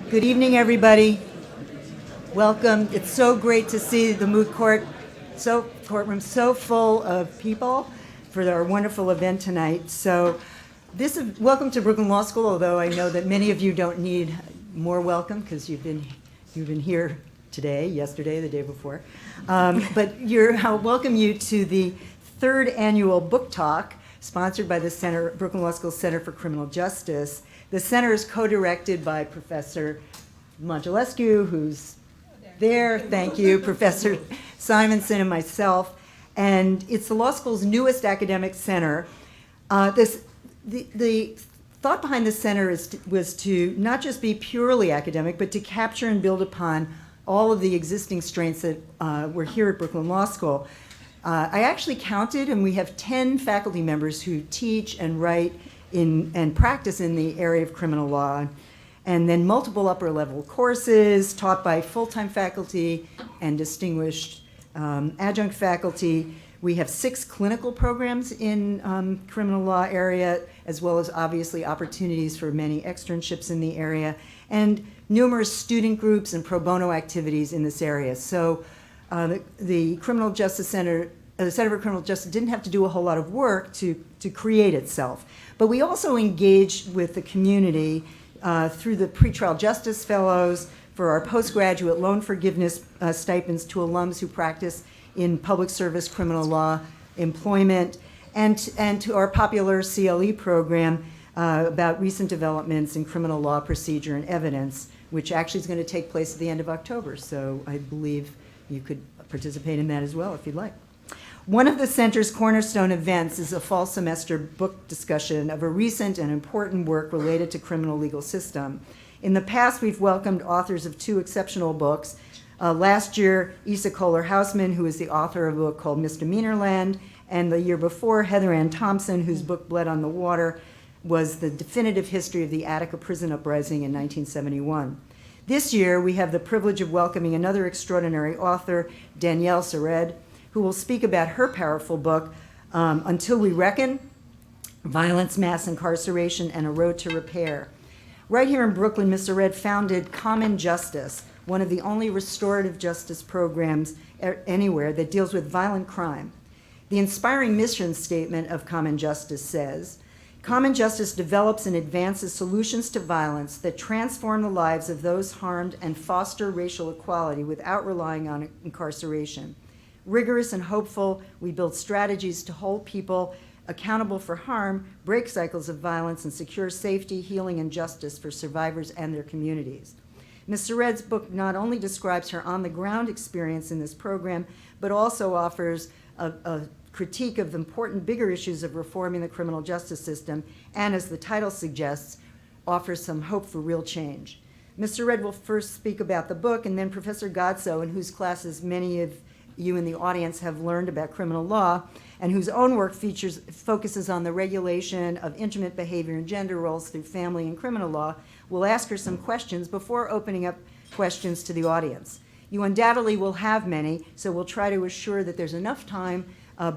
Good evening, everybody. Welcome. It's so great to see the moot courtroom so full of people for our wonderful event tonight. So welcome to Brooklyn Law School, although I know that many of you don't need more welcome because you've been here today, yesterday, the day before. But I'll welcome you to the third annual book talk sponsored by the Brooklyn Law School Center for Criminal Justice. The center is co-directed by Professor Mongelescu, who's there, thank you, Professor Simonson and myself. And it's the law school's newest academic center. The thought behind the center was to not just be purely academic, but to capture and build upon all of the existing strengths that were here at Brooklyn Law School. I actually counted, and we have 10 faculty members who teach and write and practice in the area of criminal law, and then multiple upper-level courses taught by full-time faculty and distinguished adjunct faculty. We have 6 clinical programs in criminal law area, as well as obviously opportunities for many externships in the area, and numerous student groups and pro bono activities in this area. So the Criminal Justice Center, the Center for Criminal Justice didn't have to do a whole lot of work to create itself. But we also engaged with the community through the pretrial justice fellows for our postgraduate loan forgiveness stipends to alums who practice in public service criminal law employment, and to our popular CLE program about recent developments in criminal law procedure and evidence, which actually is going to take place at the end of October. So I believe you could participate in that as well if you'd like. One of the center's cornerstone events is a fall semester book discussion of a recent and important work related to criminal legal system. In the past, we've welcomed authors of 2 exceptional books. Last year, Isa Kohler-Hausman, who is the author of a book called Misdemeanorland, and the year before, Heather Ann Thompson, whose book Blood on the Water was the definitive history of the Attica prison uprising in 1971. This year, we have the privilege of welcoming another extraordinary author, Danielle Sered, who will speak about her powerful book, Until We Reckon, Violence, Mass Incarceration, and a Road to Repair. Right here in Brooklyn, Ms. Sered founded Common Justice, one of the only restorative justice programs anywhere that deals with violent crime. The inspiring mission statement of Common Justice says, Common Justice develops and advances solutions to violence that transform the lives of those harmed and foster racial equality without relying on incarceration. Rigorous and hopeful, we build strategies to hold people accountable for harm, break cycles of violence, and secure safety, healing, and justice for survivors and their communities. Ms. Sered's book not only describes her on-the-ground experience in this program, but also offers a critique of the important bigger issues of reforming the criminal justice system, and as the title suggests, offers some hope for real change. Ms. Sered will first speak about the book, and then Professor Godso, in whose classes many of you in the audience have learned about criminal law, and whose own work focuses on the regulation of intimate behavior and gender roles through family and criminal law, will ask her some questions before opening up questions to the audience. You undoubtedly will have many, so we'll try to assure that there's enough time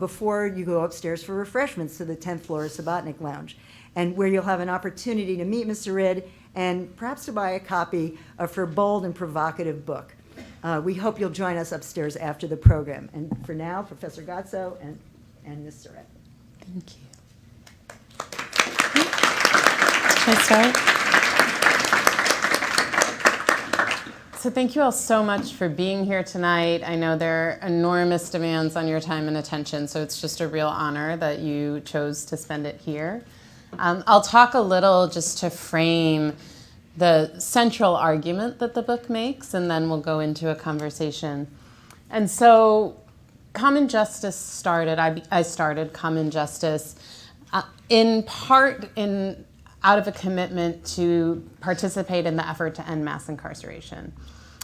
before you go upstairs for refreshments to the 10th floor Subotnick Lounge, and where you'll have an opportunity to meet Ms. Sered and perhaps to buy a copy of her bold and provocative book. We hope you'll join us upstairs after the program. And for now, Professor Godso and Ms. Sered. Thank you. Can I start? So thank you all so much for being here tonight. I know there are enormous demands on your time and attention, so it's just a real honor that you chose to spend it here. I'll talk a little just to frame the central argument that the book makes, and then we'll go into a conversation. And so Common Justice started, I started Common Justice in part out of a commitment to participate in the effort to end mass incarceration.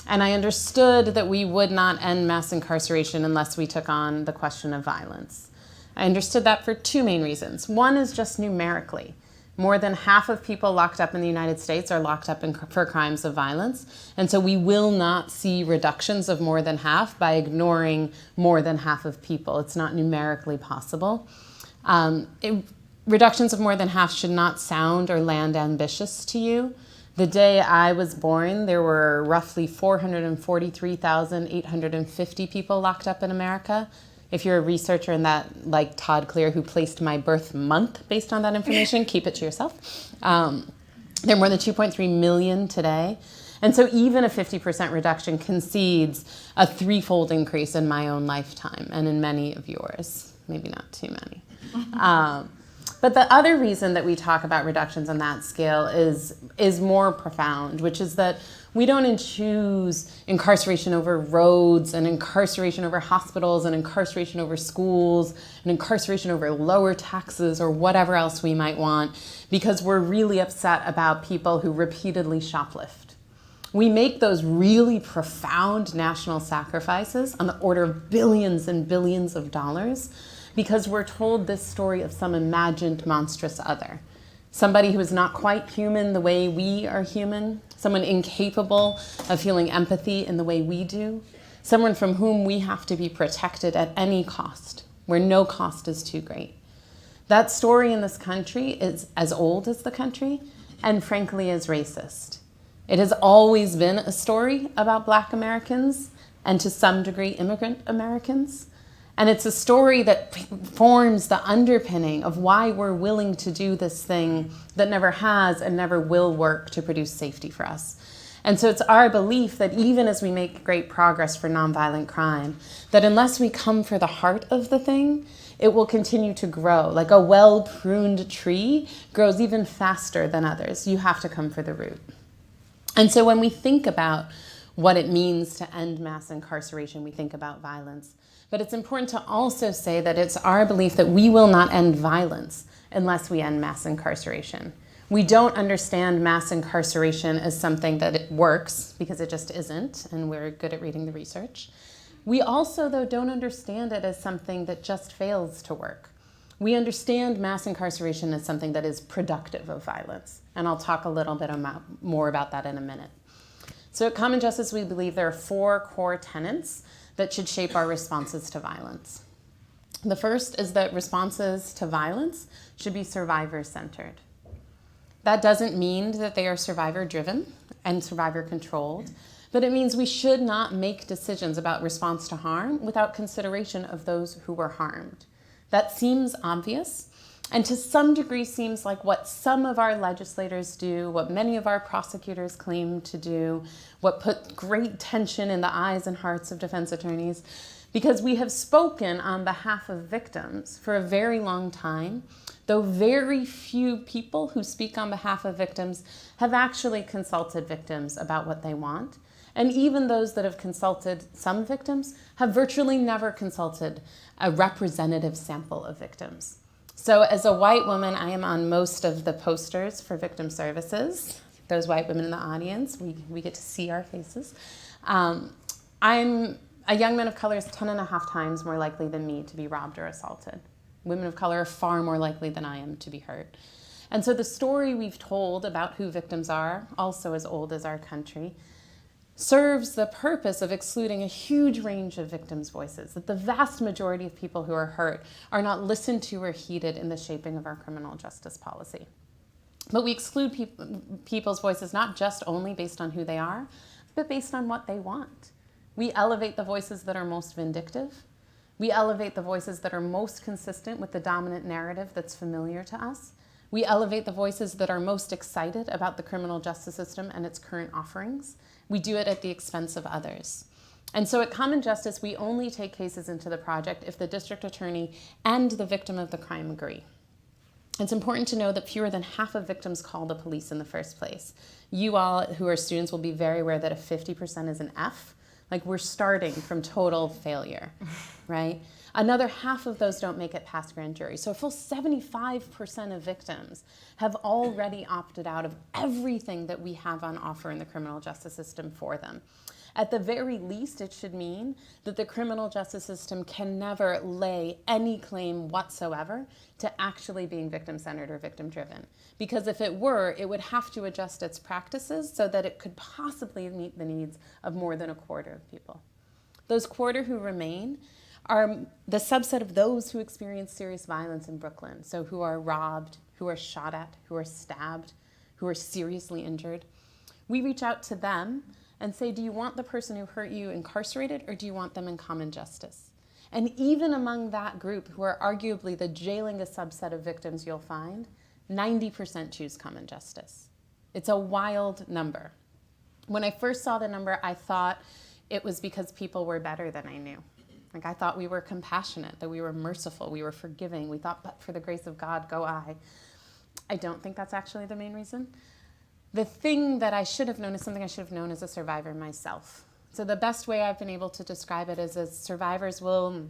And I understood that we would not end mass incarceration unless we took on the question of violence. I understood that for 2 main reasons. One is just numerically. More than half of people locked up in the United States are locked up for crimes of violence. And so we will not see reductions of more than half by ignoring more than half of people. It's not numerically possible. Reductions of more than half should not sound or land ambitious to you. The day I was born, there were roughly 443,850 people locked up in America. If you're a researcher in that, like Todd Clear, who placed my birth month based on that information, keep it to yourself. There are more than 2.3 million today. And so even a 50% reduction concedes a threefold increase in my own lifetime and in many of yours. Maybe not too many. But the other reason that we talk about reductions on that scale is more profound, which is that we don't choose incarceration over roads and incarceration over hospitals and incarceration over schools and incarceration over lower taxes or whatever else we might want because we're really upset about people who repeatedly shoplift. We make those really profound national sacrifices on the order of billions and billions of dollars because we're told this story of some imagined monstrous other. Somebody who is not quite human the way we are human, someone incapable of feeling empathy in the way we do, someone from whom we have to be protected at any cost, where no cost is too great. That story in this country is as old as the country and frankly as racist. It has always been a story about Black Americans and to some degree immigrant Americans. And it's a story that forms the underpinning of why we're willing to do this thing that never has and never will work to produce safety for us. And so it's our belief that even as we make great progress for nonviolent crime, that unless we come for the heart of the thing, it will continue to grow. Like a well-pruned tree grows even faster than others. You have to come for the root. And so when we think about what it means to end mass incarceration, we think about violence. But it's important to also say that it's our belief that we will not end violence unless we end mass incarceration. We don't understand mass incarceration as something that it works, because it just isn't, and we're good at reading the research. We also, though, don't understand it as something that just fails to work. We understand mass incarceration as something that is productive of violence, and I'll talk a little bit more about that in a minute. So at Common Justice, we believe there are 4 core tenets that should shape our responses to violence. The first is that responses to violence should be survivor-centered. That doesn't mean that they are survivor-driven and survivor-controlled, but it means we should not make decisions about response to harm without consideration of those who were harmed. That seems obvious, and to some degree seems like what some of our legislators do, what many of our prosecutors claim to do, what put great tension in the eyes and hearts of defense attorneys, because we have spoken on behalf of victims for a very long time, though very few people who speak on behalf of victims have actually consulted victims about what they want. And even those that have consulted some victims have virtually never consulted a representative sample of victims. So as a white woman, I am on most of the posters for victim services. Those white women in the audience, we get to see our faces. I'm a young man of color is 10.5 times more likely than me to be robbed or assaulted. Women of color are far more likely than I am to be hurt. And so the story we've told about who victims are, also as old as our country, serves the purpose of excluding a huge range of victims' voices, that the vast majority of people who are hurt are not listened to or heeded in the shaping of our criminal justice policy. But we exclude people's voices not just only based on who they are, but based on what they want. We elevate the voices that are most vindictive. We elevate the voices that are most consistent with the dominant narrative that's familiar to us. We elevate the voices that are most excited about the criminal justice system and its current offerings. We do it at the expense of others. And so at Common Justice, we only take cases into the project if the district attorney and the victim of the crime agree. It's important to know that fewer than half of victims call the police in the first place. You all who are students will be very aware that a 50% is an F. Like, we're starting from total failure, right? Another half of those don't make it past grand jury. So a full 75% of victims have already opted out of everything that we have on offer in the criminal justice system for them. At the very least, it should mean that the criminal justice system can never lay any claim whatsoever to actually being victim-centered or victim-driven. Because if it were, it would have to adjust its practices so that it could possibly meet the needs of more than a quarter of people. Those quarter who remain are the subset of those who experience serious violence in Brooklyn, so who are robbed, who are shot at, who are stabbed, who are seriously injured. We reach out to them and say, do you want the person who hurt you incarcerated, or do you want them in common justice? And even among that group, who are arguably the jailingest subset of victims you'll find, 90% choose common justice. It's a wild number. When I first saw the number, I thought it was because people were better than I knew. Like, I thought we were compassionate, that we were merciful, we were forgiving. We thought, but for the grace of God, go I. I don't think that's actually the main reason. The thing that I should have known is something I should have known as a survivor myself. So the best way I've been able to describe it is, as survivors will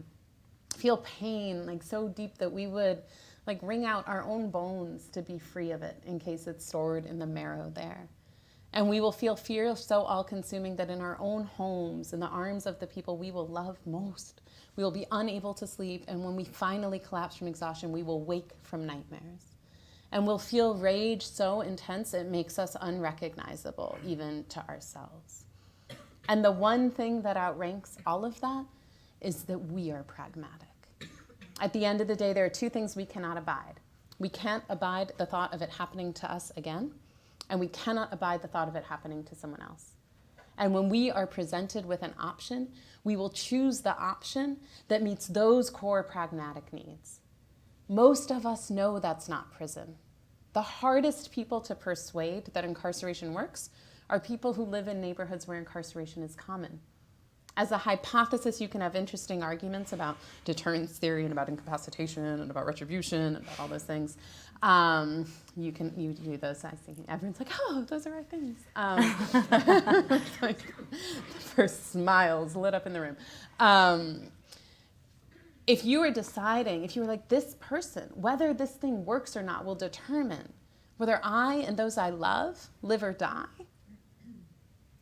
feel pain like so deep that we would like wring out our own bones to be free of it in case it's stored in the marrow there. And we will feel fear so all-consuming that in our own homes, in the arms of the people we will love most, we will be unable to sleep, and when we finally collapse from exhaustion, we will wake from nightmares. And we'll feel rage so intense it makes us unrecognizable even to ourselves. And the one thing that outranks all of that is that we are pragmatic. At the end of the day, there are two things we cannot abide. We can't abide the thought of it happening to us again, and we cannot abide the thought of it happening to someone else. And when we are presented with an option, we will choose the option that meets those core pragmatic needs. Most of us know that's not prison. The hardest people to persuade that incarceration works are people who live in neighborhoods where incarceration is common. As a hypothesis, you can have interesting arguments about deterrence theory and about incapacitation and about retribution and about all those things. You do those. I think everyone's like, oh, those are our things. Like the first smiles lit up in the room. If you were deciding, if you were like, this person, whether this thing works or not will determine whether I and those I love live or die,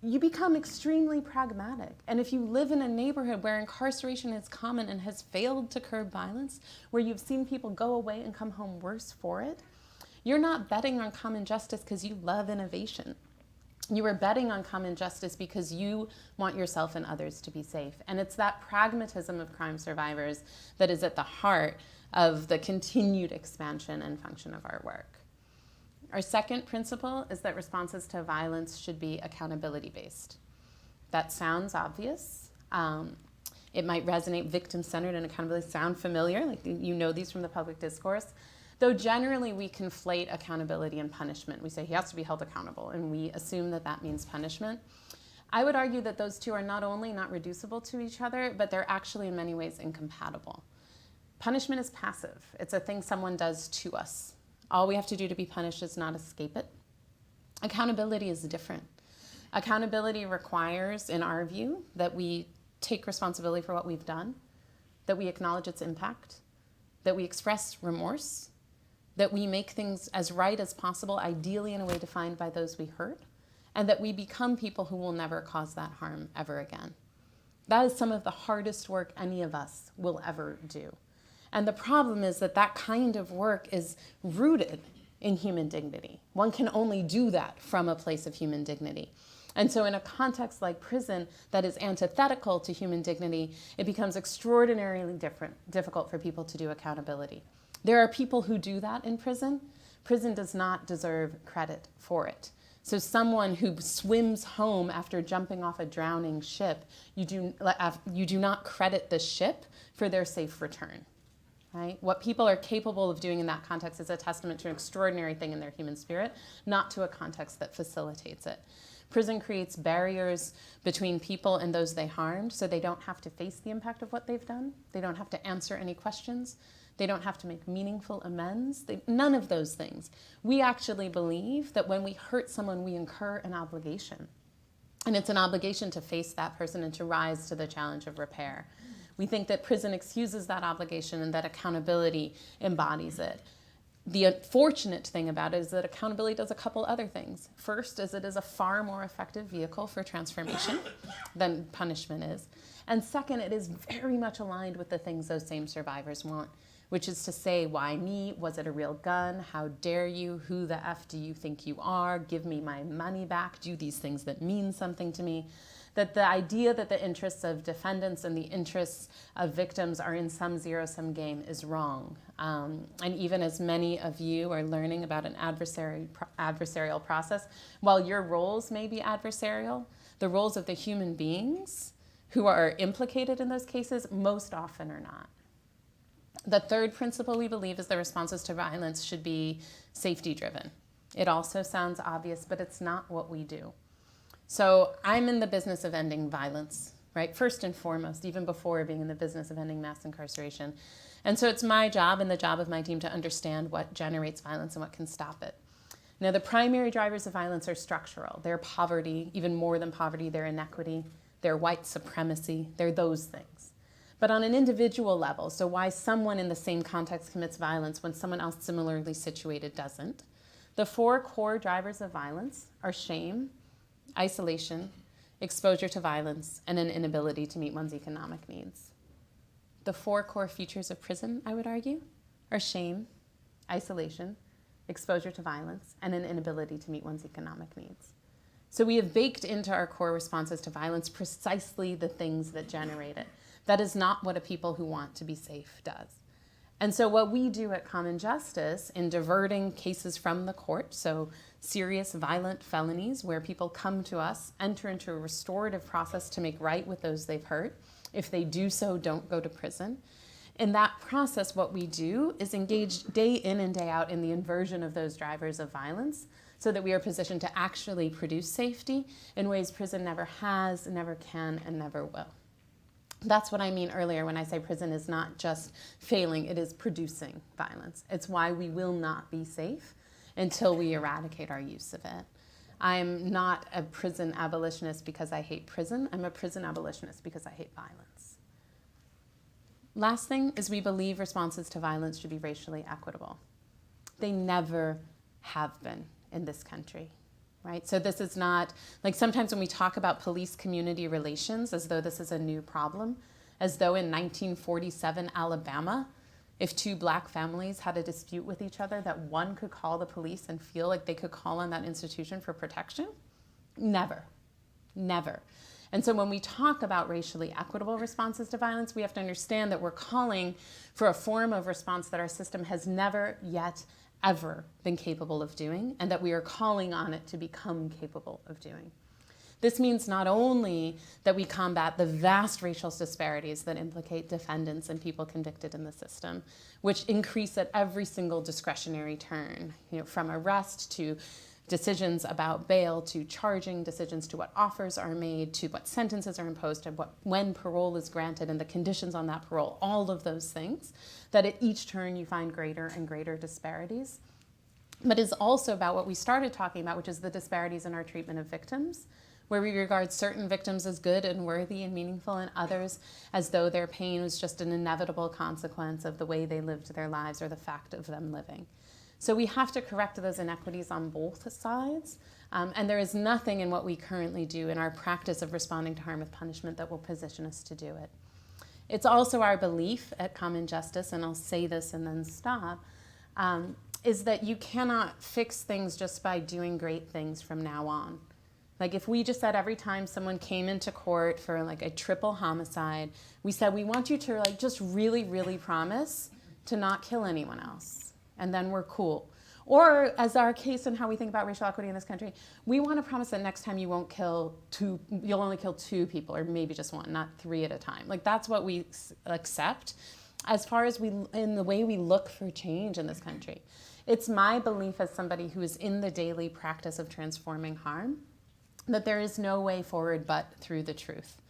you become extremely pragmatic. And if you live in a neighborhood where incarceration is common and has failed to curb violence, where you've seen people go away and come home worse for it, you're not betting on common justice because you love innovation. You are betting on common justice because you want yourself and others to be safe. And it's that pragmatism of crime survivors that is at the heart of the continued expansion and function of our work. Our second principle is that responses to violence should be accountability-based. That sounds obvious. It might resonate, victim-centered and accountability sound familiar, like you know these from the public discourse. Though generally we conflate accountability and punishment. We say he has to be held accountable, and we assume that that means punishment. I would argue that those two are not only not reducible to each other, but they're actually in many ways incompatible. Punishment is passive. It's a thing someone does to us. All we have to do to be punished is not escape it. Accountability is different. Accountability requires, in our view, that we take responsibility for what we've done, that we acknowledge its impact, that we express remorse, that we make things as right as possible, ideally in a way defined by those we hurt, and that we become people who will never cause that harm ever again. That is some of the hardest work any of us will ever do. And the problem is that that kind of work is rooted in human dignity. One can only do that from a place of human dignity. And so in a context like prison that is antithetical to human dignity, it becomes extraordinarily difficult for people to do accountability. There are people who do that in prison. Prison does not deserve credit for it. So someone who swims home after jumping off a drowning ship, you do not credit the ship for their safe return. Right? What people are capable of doing in that context is a testament to an extraordinary thing in their human spirit, not to a context that facilitates it. Prison creates barriers between people and those they harmed, so they don't have to face the impact of what they've done. They don't have to answer any questions. They don't have to make meaningful amends. None of those things. We actually believe that when we hurt someone, we incur an obligation. And it's an obligation to face that person and to rise to the challenge of repair. We think that prison excuses that obligation and that accountability embodies it. The unfortunate thing about it is that accountability does a couple other things. First is it is a far more effective vehicle for transformation than punishment is. And second, it is very much aligned with the things those same survivors want, which is to say, why me? Was it a real gun? How dare you? Who the F do you think you are? Give me my money back. Do these things that mean something to me. that the idea that the interests of defendants and the interests of victims are in some zero-sum game is wrong. And even as many of you are learning about an adversarial process, while your roles may be adversarial, the roles of the human beings who are implicated in those cases most often are not. The third principle we believe is the responses to violence should be safety-driven. It also sounds obvious, but it's not what we do. So I'm in the business of ending violence, right? First and foremost, even before being in the business of ending mass incarceration. And so it's my job and the job of my team to understand what generates violence and what can stop it. Now, the primary drivers of violence are structural. They're poverty, even more than poverty, they're inequity, they're white supremacy, they're those things. But on an individual level, so why someone in the same context commits violence when someone else similarly situated doesn't, the 4 core drivers of violence are shame, isolation, exposure to violence, and an inability to meet one's economic needs. The 4 core features of prison, I would argue, are shame, isolation, exposure to violence, and an inability to meet one's economic needs. So we have baked into our core responses to violence precisely the things that generate it. That is not what a people who want to be safe does. And so what we do at Common Justice in diverting cases from the court, so serious violent felonies where people come to us, enter into a restorative process to make right with those they've hurt. If they do so, don't go to prison. In that process, what we do is engage day in and day out in the inversion of those drivers of violence so that we are positioned to actually produce safety in ways prison never has, never can, and never will. That's what I mean earlier when I say prison is not just failing, it is producing violence. It's why we will not be safe until we eradicate our use of it. I'm not a prison abolitionist because I hate prison. I'm a prison abolitionist because I hate violence. Last thing is we believe responses to violence should be racially equitable. They never have been in this country. Right? So this is not, like sometimes when we talk about police-community relations as though this is a new problem, as though in 1947 Alabama, if 2 black families had a dispute with each other, that one could call the police and feel like they could call on that institution for protection? Never. Never. And so when we talk about racially equitable responses to violence, we have to understand that we're calling for a form of response that our system has never yet ever been capable of doing, and that we are calling on it to become capable of doing. This means not only that we combat the vast racial disparities that implicate defendants and people convicted in the system, which increase at every single discretionary turn, from arrest to decisions about bail, to charging decisions, to what offers are made, to what sentences are imposed, to when parole is granted and the conditions on that parole, all of those things, that at each turn you find greater and greater disparities. But it's also about what we started talking about, which is the disparities in our treatment of victims, where we regard certain victims as good and worthy and meaningful and others as though their pain was just an inevitable consequence of the way they lived their lives or the fact of them living. So we have to correct those inequities on both sides, and there is nothing in what we currently do in our practice of responding to harm with punishment that will position us to do it. It's also our belief at Common Justice, and I'll say this and then stop, is that you cannot fix things just by doing great things from now on. Like if we just said every time someone came into court for like a triple homicide, we said we want you to like just really, really promise to not kill anyone else, and then we're cool. Or as our case and how we think about racial equity in this country, we want to promise that next time you won't kill two, you'll only kill 2 people, or maybe just 1, not 3 at a time. Like that's what we accept as far as in the way we look for change in this country. It's my belief as somebody who is in the daily practice of transforming harm that there is no way forward but through the truth.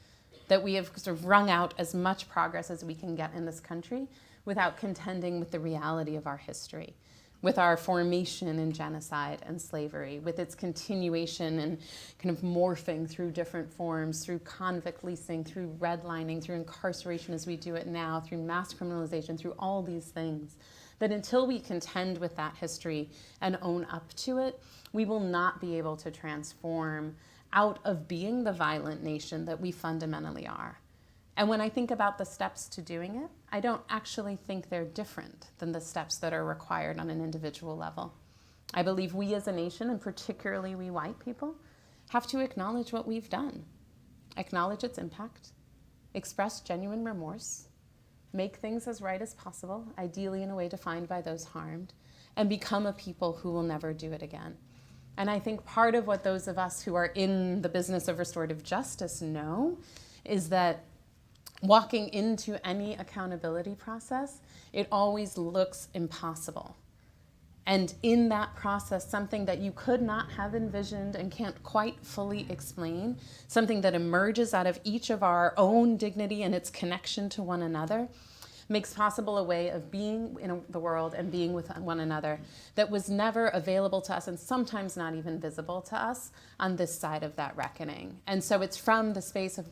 That we have sort of wrung out as much progress as we can get in this country without contending with the reality of our history, with our formation in genocide and slavery, with its continuation and kind of morphing through different forms, through convict leasing, through redlining, through incarceration as we do it now, through mass criminalization, through all these things. That until we contend with that history and own up to it, we will not be able to transform out of being the violent nation that we fundamentally are. And when I think about the steps to doing it, I don't actually think they're different than the steps that are required on an individual level. I believe we as a nation, and particularly we white people, have to acknowledge what we've done. acknowledge its impact, express genuine remorse, make things as right as possible, ideally in a way defined by those harmed, and become a people who will never do it again. And I think part of what those of us who are in the business of restorative justice know is that walking into any accountability process, it always looks impossible. And in that process, something that you could not have envisioned and can't quite fully explain, something that emerges out of each of our own dignity and its connection to one another, makes possible a way of being in the world and being with one another that was never available to us and sometimes not even visible to us on this side of that reckoning. And so it's from the space of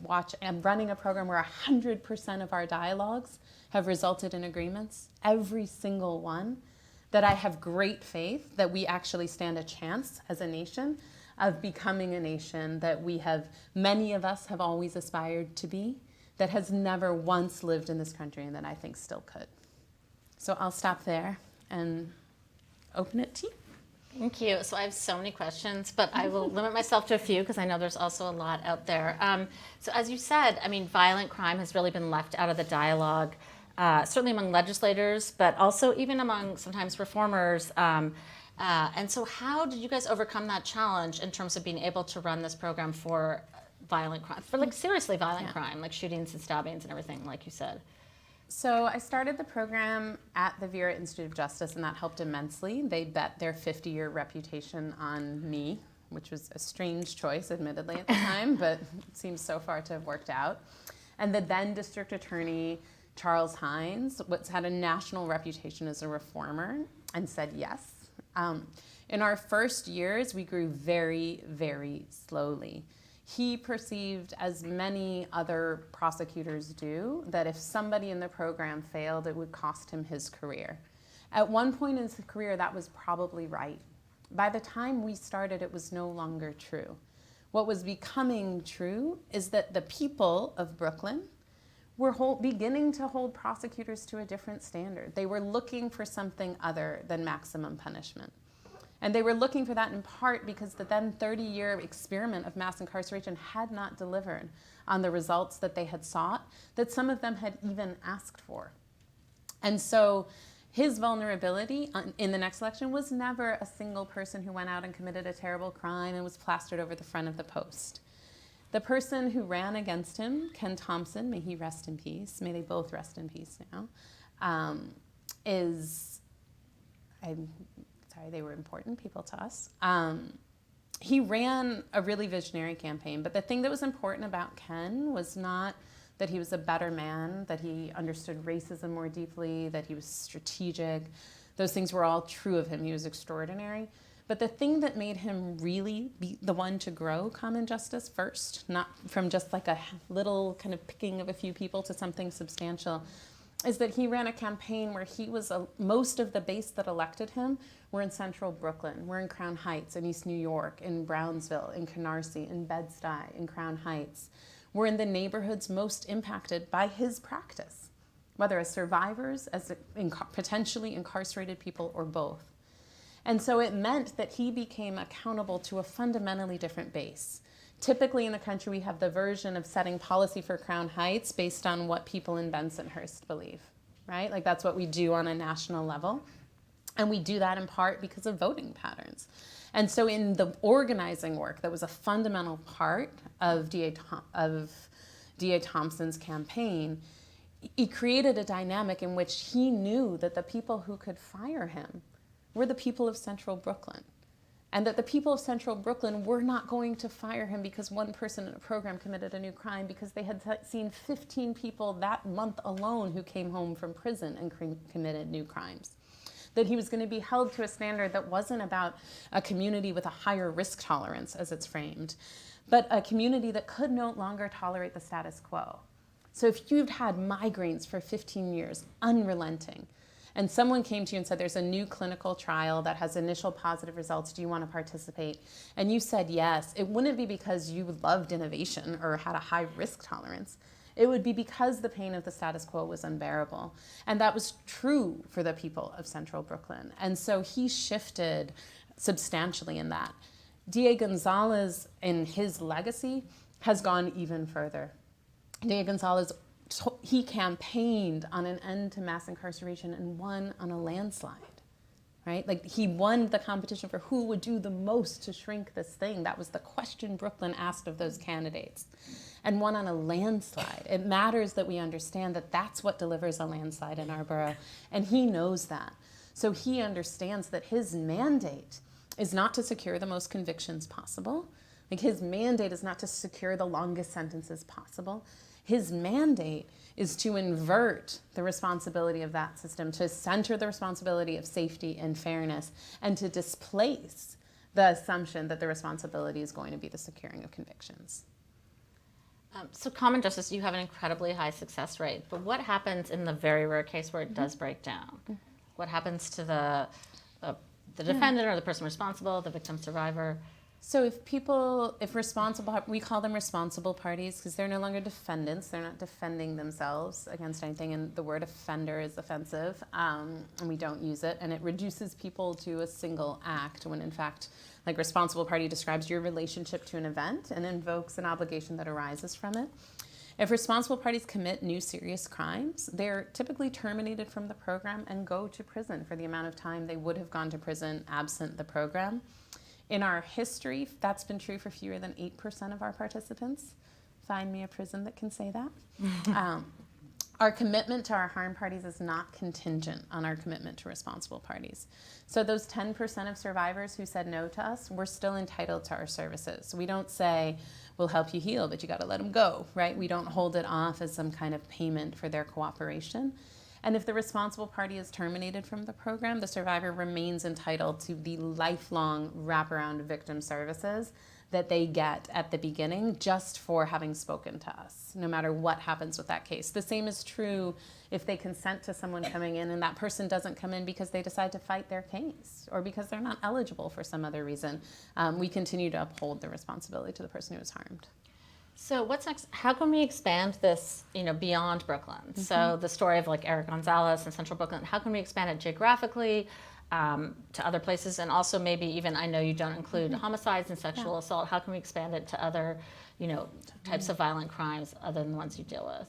running a program where 100% of our dialogues have resulted in agreements, every single one, that I have great faith that we actually stand a chance as a nation of becoming a nation that many of us have always aspired to be, that has never once lived in this country and that I think still could. So I'll stop there and open it to you. Thank you. So I have so many questions, but I will limit myself to a few because I know there's also a lot out there. So as you said, I mean, violent crime has really been left out of the dialogue, certainly among legislators, but also even among sometimes reformers. And so how did you guys overcome that challenge in terms of being able to run this program for violent crime, for like seriously violent crime, like shootings and stabbings and everything, like you said? So I started the program at the Vera Institute of Justice, and that helped immensely. They bet their 50-year reputation on me, which was a strange choice, admittedly, at the time, but it seems so far to have worked out. And the then district attorney, Charles Hines, what's had a national reputation as a reformer, and said yes. In our first years, we grew very, very slowly. He perceived, as many other prosecutors do, that if somebody in the program failed, it would cost him his career. At one point in his career, that was probably right. By the time we started, it was no longer true. What was becoming true is that the people of Brooklyn were beginning to hold prosecutors to a different standard. They were looking for something other than maximum punishment. And they were looking for that in part because the then 30-year experiment of mass incarceration had not delivered on the results that they had sought, that some of them had even asked for. And so his vulnerability in the next election was never a single person who went out and committed a terrible crime and was plastered over the front of the Post. The person who ran against him, Ken Thompson, may he rest in peace, may they both rest in peace now, they were important people to us. He ran a really visionary campaign, but the thing that was important about Ken was not that he was a better man, that he understood racism more deeply, that he was strategic. Those things were all true of him. He was extraordinary. But the thing that made him really be the one to grow common justice first, not from just like a little kind of picking of a few people to something substantial, is that he ran a campaign where most of the base that elected him were in central Brooklyn, were in Crown Heights, in East New York, in Brownsville, in Canarsie, in Bed-Stuy, in Crown Heights, were in the neighborhoods most impacted by his practice, whether as survivors, as potentially incarcerated people, or both. And so it meant that he became accountable to a fundamentally different base. Typically in the country, we have the version of setting policy for Crown Heights based on what people in Bensonhurst believe, right? Like that's what we do on a national level. And we do that in part because of voting patterns. And so in the organizing work that was a fundamental part of D.A. Thompson's campaign, he created a dynamic in which he knew that the people who could fire him were the people of Central Brooklyn. And that the people of Central Brooklyn were not going to fire him because one person in a program committed a new crime, because they had seen 15 people that month alone who came home from prison and committed new crimes. That he was going to be held to a standard that wasn't about a community with a higher risk tolerance, as it's framed, but a community that could no longer tolerate the status quo. So if you've had migraines for 15 years, unrelenting, and someone came to you and said, there's a new clinical trial that has initial positive results, do you want to participate? And you said yes, it wouldn't be because you loved innovation or had a high risk tolerance. It would be because the pain of the status quo was unbearable. And that was true for the people of Central Brooklyn. And so he shifted substantially in that. D.A. Gonzalez, in his legacy, has gone even further. Diego Gonzalez, he campaigned on an end to mass incarceration and won on a landslide, right? Like, he won the competition for who would do the most to shrink this thing. That was the question Brooklyn asked of those candidates, and won on a landslide. It matters that we understand that that's what delivers a landslide in our borough, and he knows that. So he understands that his mandate is not to secure the most convictions possible. Like, his mandate is not to secure the longest sentences possible. His mandate is to invert the responsibility of that system, to center the responsibility of safety and fairness, and to displace the assumption that the responsibility is going to be the securing of convictions. So common justice, you have an incredibly high success rate, but what happens in the very rare case where it does break down? What happens to the defendant or the person responsible, the victim survivor? So if responsible, we call them responsible parties because they're no longer defendants. They're not defending themselves against anything, and the word offender is offensive, and we don't use it, and it reduces people to a single act when in fact, like, responsible party describes your relationship to an event and invokes an obligation that arises from it. If responsible parties commit new serious crimes, they're typically terminated from the program and go to prison for the amount of time they would have gone to prison absent the program. In our history, that's been true for fewer than 8% of our participants. Find me a prison that can say that. Our commitment to our harm parties is not contingent on our commitment to responsible parties. So those 10% of survivors who said no to us, we're still entitled to our services. We don't say, we'll help you heal, but you got to let them go, right? We don't hold it off as some kind of payment for their cooperation. And if the responsible party is terminated from the program, the survivor remains entitled to the lifelong wraparound victim services that they get at the beginning just for having spoken to us, no matter what happens with that case. The same is true if they consent to someone coming in and that person doesn't come in because they decide to fight their case or because they're not eligible for some other reason. We continue to uphold the responsibility to the person who was harmed. So what's next? How can we expand this, beyond Brooklyn? So the story of like Eric Gonzalez in Central Brooklyn, how can we expand it geographically to other places? And also maybe even, I know you don't include homicides and sexual assault. How can we expand it to other, types of violent crimes other than the ones you deal with?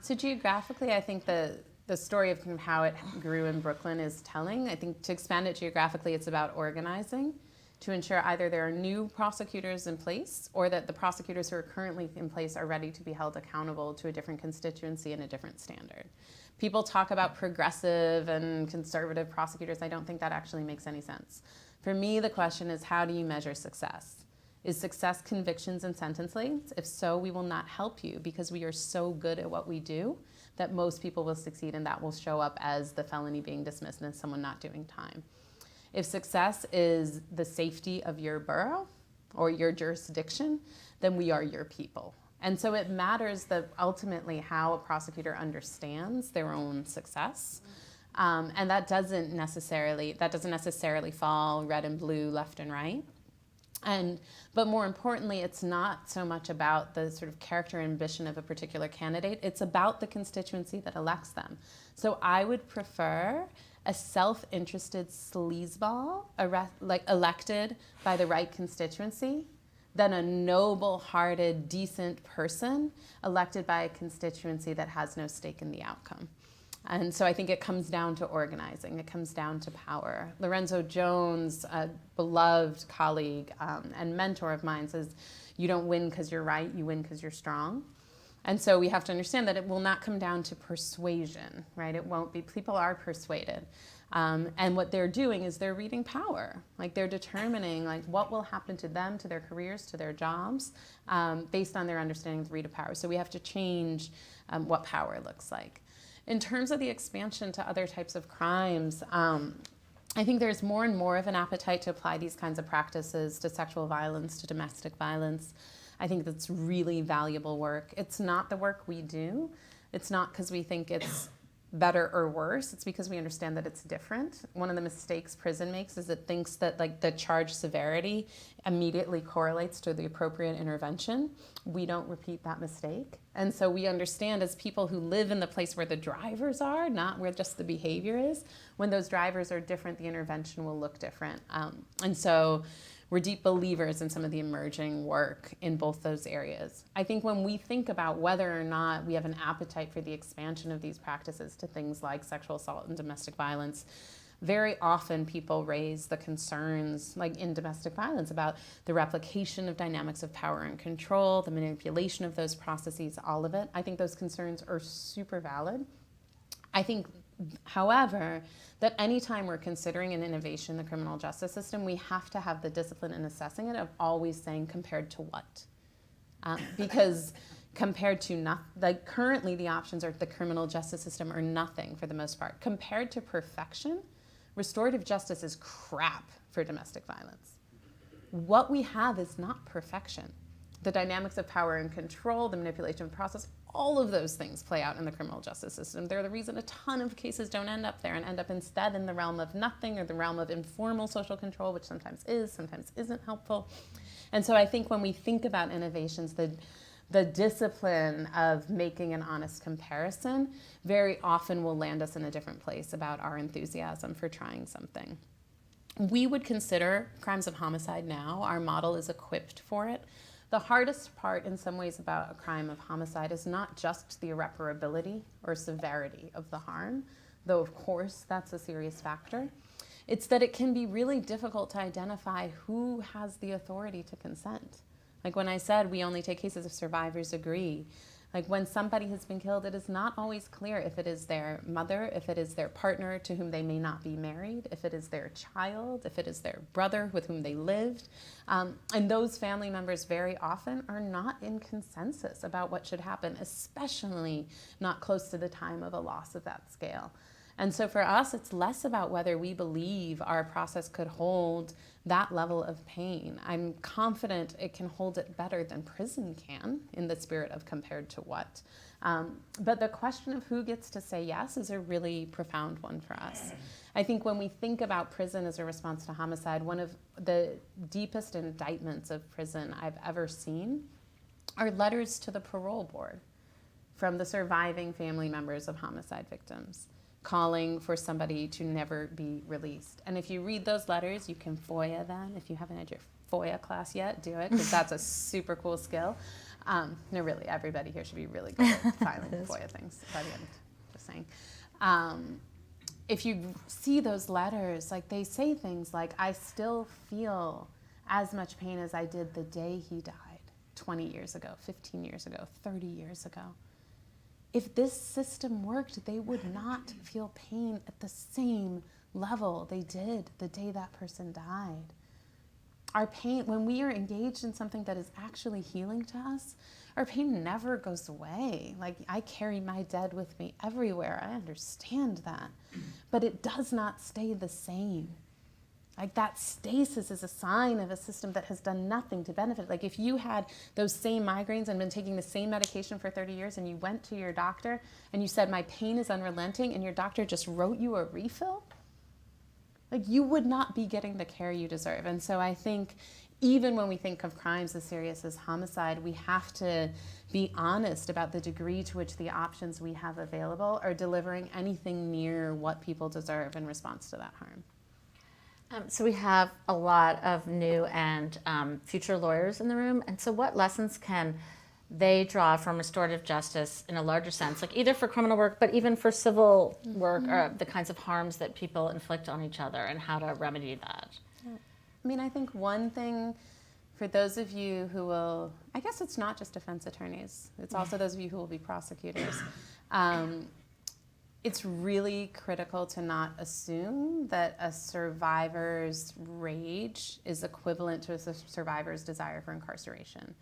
So geographically, I think the story of kind of how it grew in Brooklyn is telling. I think to expand it geographically, it's about organizing to ensure either there are new prosecutors in place or that the prosecutors who are currently in place are ready to be held accountable to a different constituency and a different standard. People talk about progressive and conservative prosecutors. I don't think that actually makes any sense. For me, the question is, how do you measure success? Is success convictions and sentence lengths? If so, we will not help you because we are so good at what we do that most people will succeed, and that will show up as the felony being dismissed and someone not doing time. If success is the safety of your borough or your jurisdiction, then we are your people. And so it matters that ultimately how a prosecutor understands their own success. And that doesn't necessarily fall red and blue, left and right. But more importantly, it's not so much about the sort of character and ambition of a particular candidate. It's about the constituency that elects them. So I would prefer a self-interested sleazeball elected by the right constituency than a noble-hearted, decent person elected by a constituency that has no stake in the outcome. And so I think it comes down to organizing. It comes down to power. Lorenzo Jones, a beloved colleague and mentor of mine, says, you don't win because you're right, you win because you're strong. And so we have to understand that it will not come down to persuasion, right? It won't be, people are persuaded. And what they're doing is they're reading power. Like, they're determining like what will happen to them, to their careers, to their jobs, based on their understanding of the read of power. So we have to change what power looks like. In terms of the expansion to other types of crimes, I think there's more and more of an appetite to apply these kinds of practices to sexual violence, to domestic violence. I think that's really valuable work. It's not the work we do. It's not because we think it's better or worse. It's because we understand that it's different. One of the mistakes prison makes is it thinks that like the charge severity immediately correlates to the appropriate intervention. We don't repeat that mistake. And so we understand as people who live in the place where the drivers are, not where just the behavior is, when those drivers are different, the intervention will look different. And so we're deep believers in some of the emerging work in both those areas. I think when we think about whether or not we have an appetite for the expansion of these practices to things like sexual assault and domestic violence, very often people raise the concerns, like in domestic violence, about the replication of dynamics of power and control, the manipulation of those processes, all of it. I think those concerns are super valid. I think, however, that anytime we're considering an innovation in the criminal justice system, we have to have the discipline in assessing it of always saying compared to what. Because compared to nothing, like currently the options are the criminal justice system or nothing for the most part. Compared to perfection, restorative justice is crap for domestic violence. What we have is not perfection. The dynamics of power and control, the manipulation of the process, all of those things play out in the criminal justice system. They're the reason a ton of cases don't end up there and end up instead in the realm of nothing or the realm of informal social control, which sometimes is, sometimes isn't helpful. And so I think when we think about innovations, the discipline of making an honest comparison very often will land us in a different place about our enthusiasm for trying something. We would consider crimes of homicide now. Our model is equipped for it. The hardest part in some ways about a crime of homicide is not just the irreparability or severity of the harm, though of course that's a serious factor. It's that it can be really difficult to identify who has the authority to consent. Like when I said we only take cases if survivors agree. Like when somebody has been killed, it is not always clear if it is their mother, if it is their partner to whom they may not be married, if it is their child, if it is their brother with whom they lived. And those family members very often are not in consensus about what should happen, especially not close to the time of a loss of that scale. And so for us, it's less about whether we believe our process could hold that level of pain. I'm confident it can hold it better than prison can, in the spirit of compared to what. But the question of who gets to say yes is a really profound one for us. I think when we think about prison as a response to homicide, one of the deepest indictments of prison I've ever seen are letters to the parole board from the surviving family members of homicide victims, calling for somebody to never be released. And if you read those letters, you can FOIA them. If you haven't had your FOIA class yet, do it, because that's a super cool skill. No, really, everybody here should be really good at filing FOIA things by the end, just saying. If you see those letters, like they say things like, I still feel as much pain as I did the day he died, 20 years ago, 15 years ago, 30 years ago. If this system worked, they would not feel pain at the same level they did the day that person died. Our pain, when we are engaged in something that is actually healing to us, our pain never goes away. Like, I carry my dead with me everywhere. I understand that. But it does not stay the same. Like, that stasis is a sign of a system that has done nothing to benefit. Like, if you had those same migraines and been taking the same medication for 30 years and you went to your doctor and you said, my pain is unrelenting, and your doctor just wrote you a refill, like, you would not be getting the care you deserve. And so I think even when we think of crimes as serious as homicide, we have to be honest about the degree to which the options we have available are delivering anything near what people deserve in response to that harm. So we have a lot of new and future lawyers in the room. And so what lessons can they draw from restorative justice in a larger sense, like either for criminal work, but even for civil work, or the kinds of harms that people inflict on each other and how to remedy that? I mean, I think one thing for those of you who will, I guess it's not just defense attorneys, it's also those of you who will be prosecutors. It's really critical to not assume that a survivor's rage is equivalent to a survivor's desire for incarceration.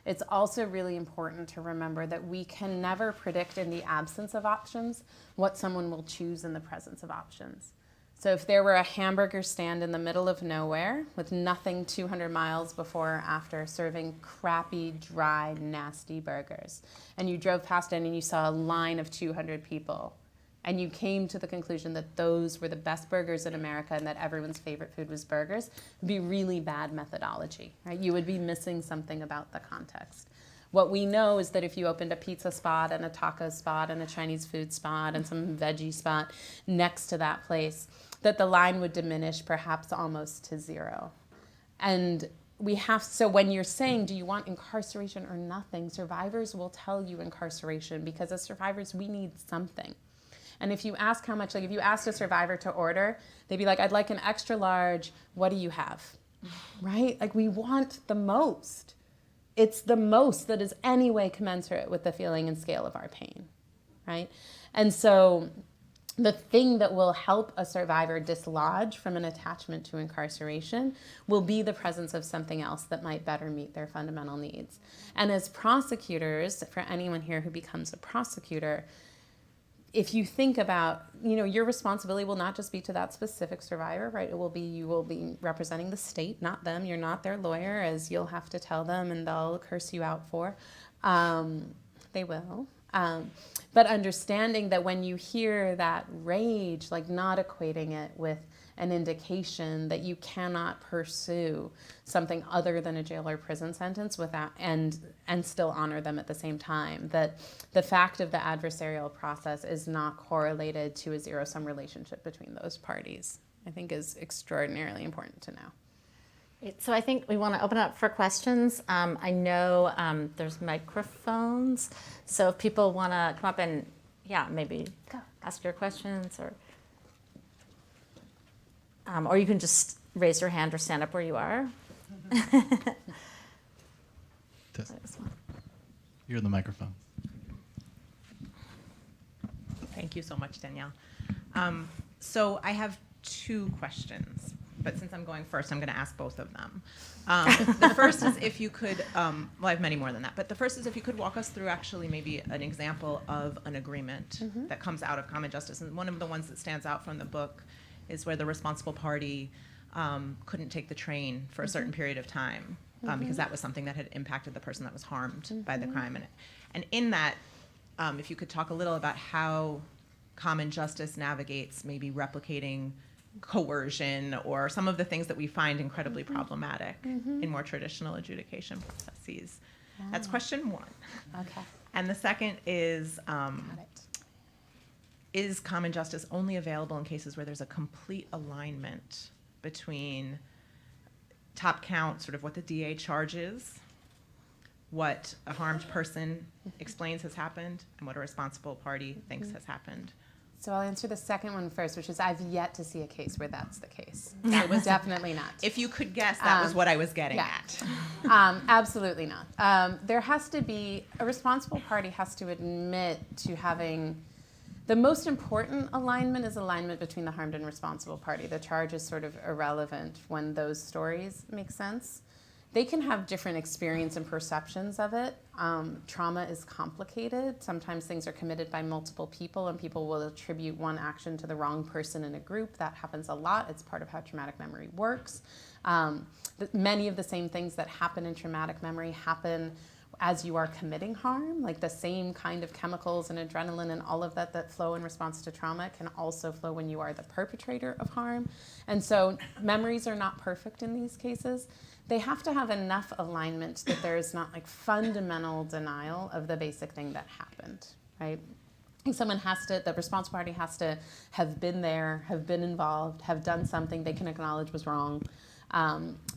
It's also really important to remember that we can never predict in the absence of options what someone will choose in the presence of options. So if there were a hamburger stand in the middle of nowhere with nothing 200 miles before or after serving crappy, dry, nasty burgers, and you drove past it and you saw a line of 200 people, and you came to the conclusion that those were the best burgers in America and that everyone's favorite food was burgers, it would be really bad methodology, right? You would be missing something about the context. What we know is that if you opened a pizza spot and a taco spot and a Chinese food spot and some veggie spot next to that place, that the line would diminish perhaps almost to zero. And so when you're saying, do you want incarceration or nothing, survivors will tell you incarceration, because as survivors, we need something. And if you ask how much, like if you asked a survivor to order, they'd be like, I'd like an extra large, what do you have? Right? Like, we want the most. It's the most that is any way commensurate with the feeling and scale of our pain, right? And so the thing that will help a survivor dislodge from an attachment to incarceration will be the presence of something else that might better meet their fundamental needs. And as prosecutors, for anyone here who becomes a prosecutor, if you think about, your responsibility will not just be to that specific survivor, right? You will be representing the state, not them. You're not their lawyer, as you'll have to tell them and they'll curse you out for. They will. But understanding that when you hear that rage, like not equating it with an indication that you cannot pursue something other than a jail or prison sentence without and still honor them at the same time. That the fact of the adversarial process is not correlated to a zero-sum relationship between those parties, I think is extraordinarily important to know. Great. So I think we want to open up for questions. I know there's microphones, so if people want to come up and, maybe ask your questions, or you can just raise your hand or stand up where you are. You're in the microphone. Thank you so much, Danielle. So I have 2 questions, but since I'm going first, I'm going to ask both of them. The first is if you could, well, I have many more than that, but the first is if you could walk us through actually maybe an example of an agreement that comes out of common justice. And one of the ones that stands out from the book is where the responsible party couldn't take the train for a certain period of time because that was something that had impacted the person that was harmed by the crime. And in that, if you could talk a little about how common justice navigates maybe replicating coercion or some of the things that we find incredibly problematic in more traditional adjudication processes. That's question 1. Okay. And the second is, is common justice only available in cases where there's a complete alignment between top count, sort of what the DA charges, what a harmed person explains has happened, and what a responsible party thinks has happened? So I'll answer the second one first, which is I've yet to see a case where that's the case. That was definitely not. If you could guess, that was what I was getting at. Absolutely not. There has to be, a responsible party has to admit to having, the most important alignment is alignment between the harmed and responsible party. The charge is sort of irrelevant when those stories make sense. They can have different experience and perceptions of it. Trauma is complicated. Sometimes things are committed by multiple people and people will attribute one action to the wrong person in a group. That happens a lot. It's part of how traumatic memory works. Many of the same things that happen in traumatic memory happen as you are committing harm, like the same kind of chemicals and adrenaline and all of that flow in response to trauma can also flow when you are the perpetrator of harm. And so memories are not perfect in these cases. They have to have enough alignment that there is not like fundamental denial of the basic thing that happened, right? Someone has to, the responsible party has to have been there, have been involved, have done something they can acknowledge was wrong.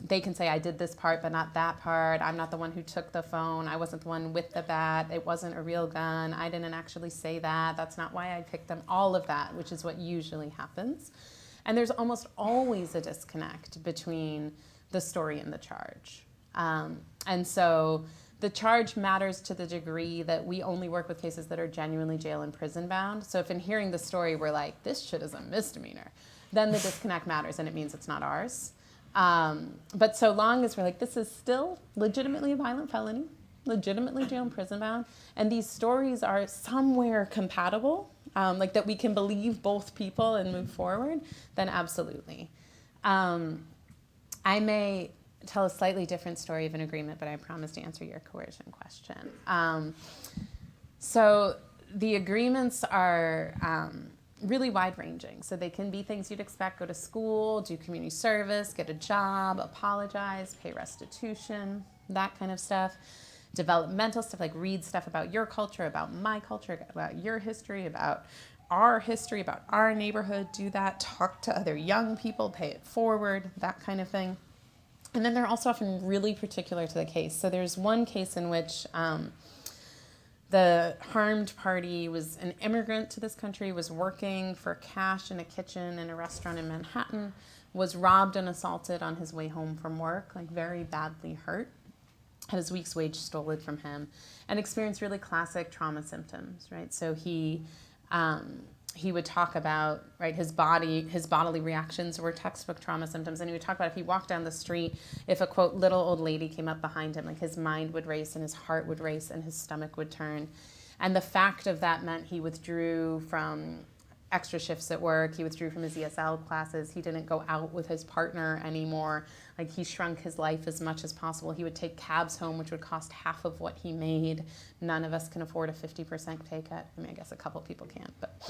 They can say, I did this part, but not that part. I'm not the one who took the phone. I wasn't the one with the bat. It wasn't a real gun. I didn't actually say that. That's not why I picked them. All of that, which is what usually happens. And there's almost always a disconnect between the story and the charge. And so the charge matters to the degree that we only work with cases that are genuinely jail and prison bound. So if in hearing the story we're like, this shit is a misdemeanor, then the disconnect matters and it means it's not ours. But so long as we're like, this is still legitimately a violent felony, legitimately jail and prison bound, and these stories are somewhere compatible, like that we can believe both people and move forward, then absolutely. I may tell a slightly different story of an agreement, but I promise to answer your coercion question. So the agreements are really wide-ranging. So they can be things you'd expect: go to school, do community service, get a job, apologize, pay restitution, that kind of stuff. developmental stuff, like read stuff about your culture, about my culture, about your history, about our history, about our neighborhood. Do that. Talk to other young people, pay it forward, that kind of thing. And then they're also often really particular to the case. So there's one case in which the harmed party was an immigrant to this country, was working for cash in a kitchen in a restaurant in Manhattan, was robbed and assaulted on his way home from work, like very badly hurt, had his week's wage stolen from him, and experienced really classic trauma symptoms, right? So he would talk about, right, his bodily reactions were textbook trauma symptoms, and he would talk about if he walked down the street, if a, quote, little old lady came up behind him, like his mind would race and his heart would race and his stomach would turn. And the fact of that meant he withdrew from extra shifts at work, he withdrew from his ESL classes, he didn't go out with his partner anymore, like he shrunk his life as much as possible. He would take cabs home, which would cost half of what he made. None of us can afford a 50% pay cut. I mean, I guess a couple people can, but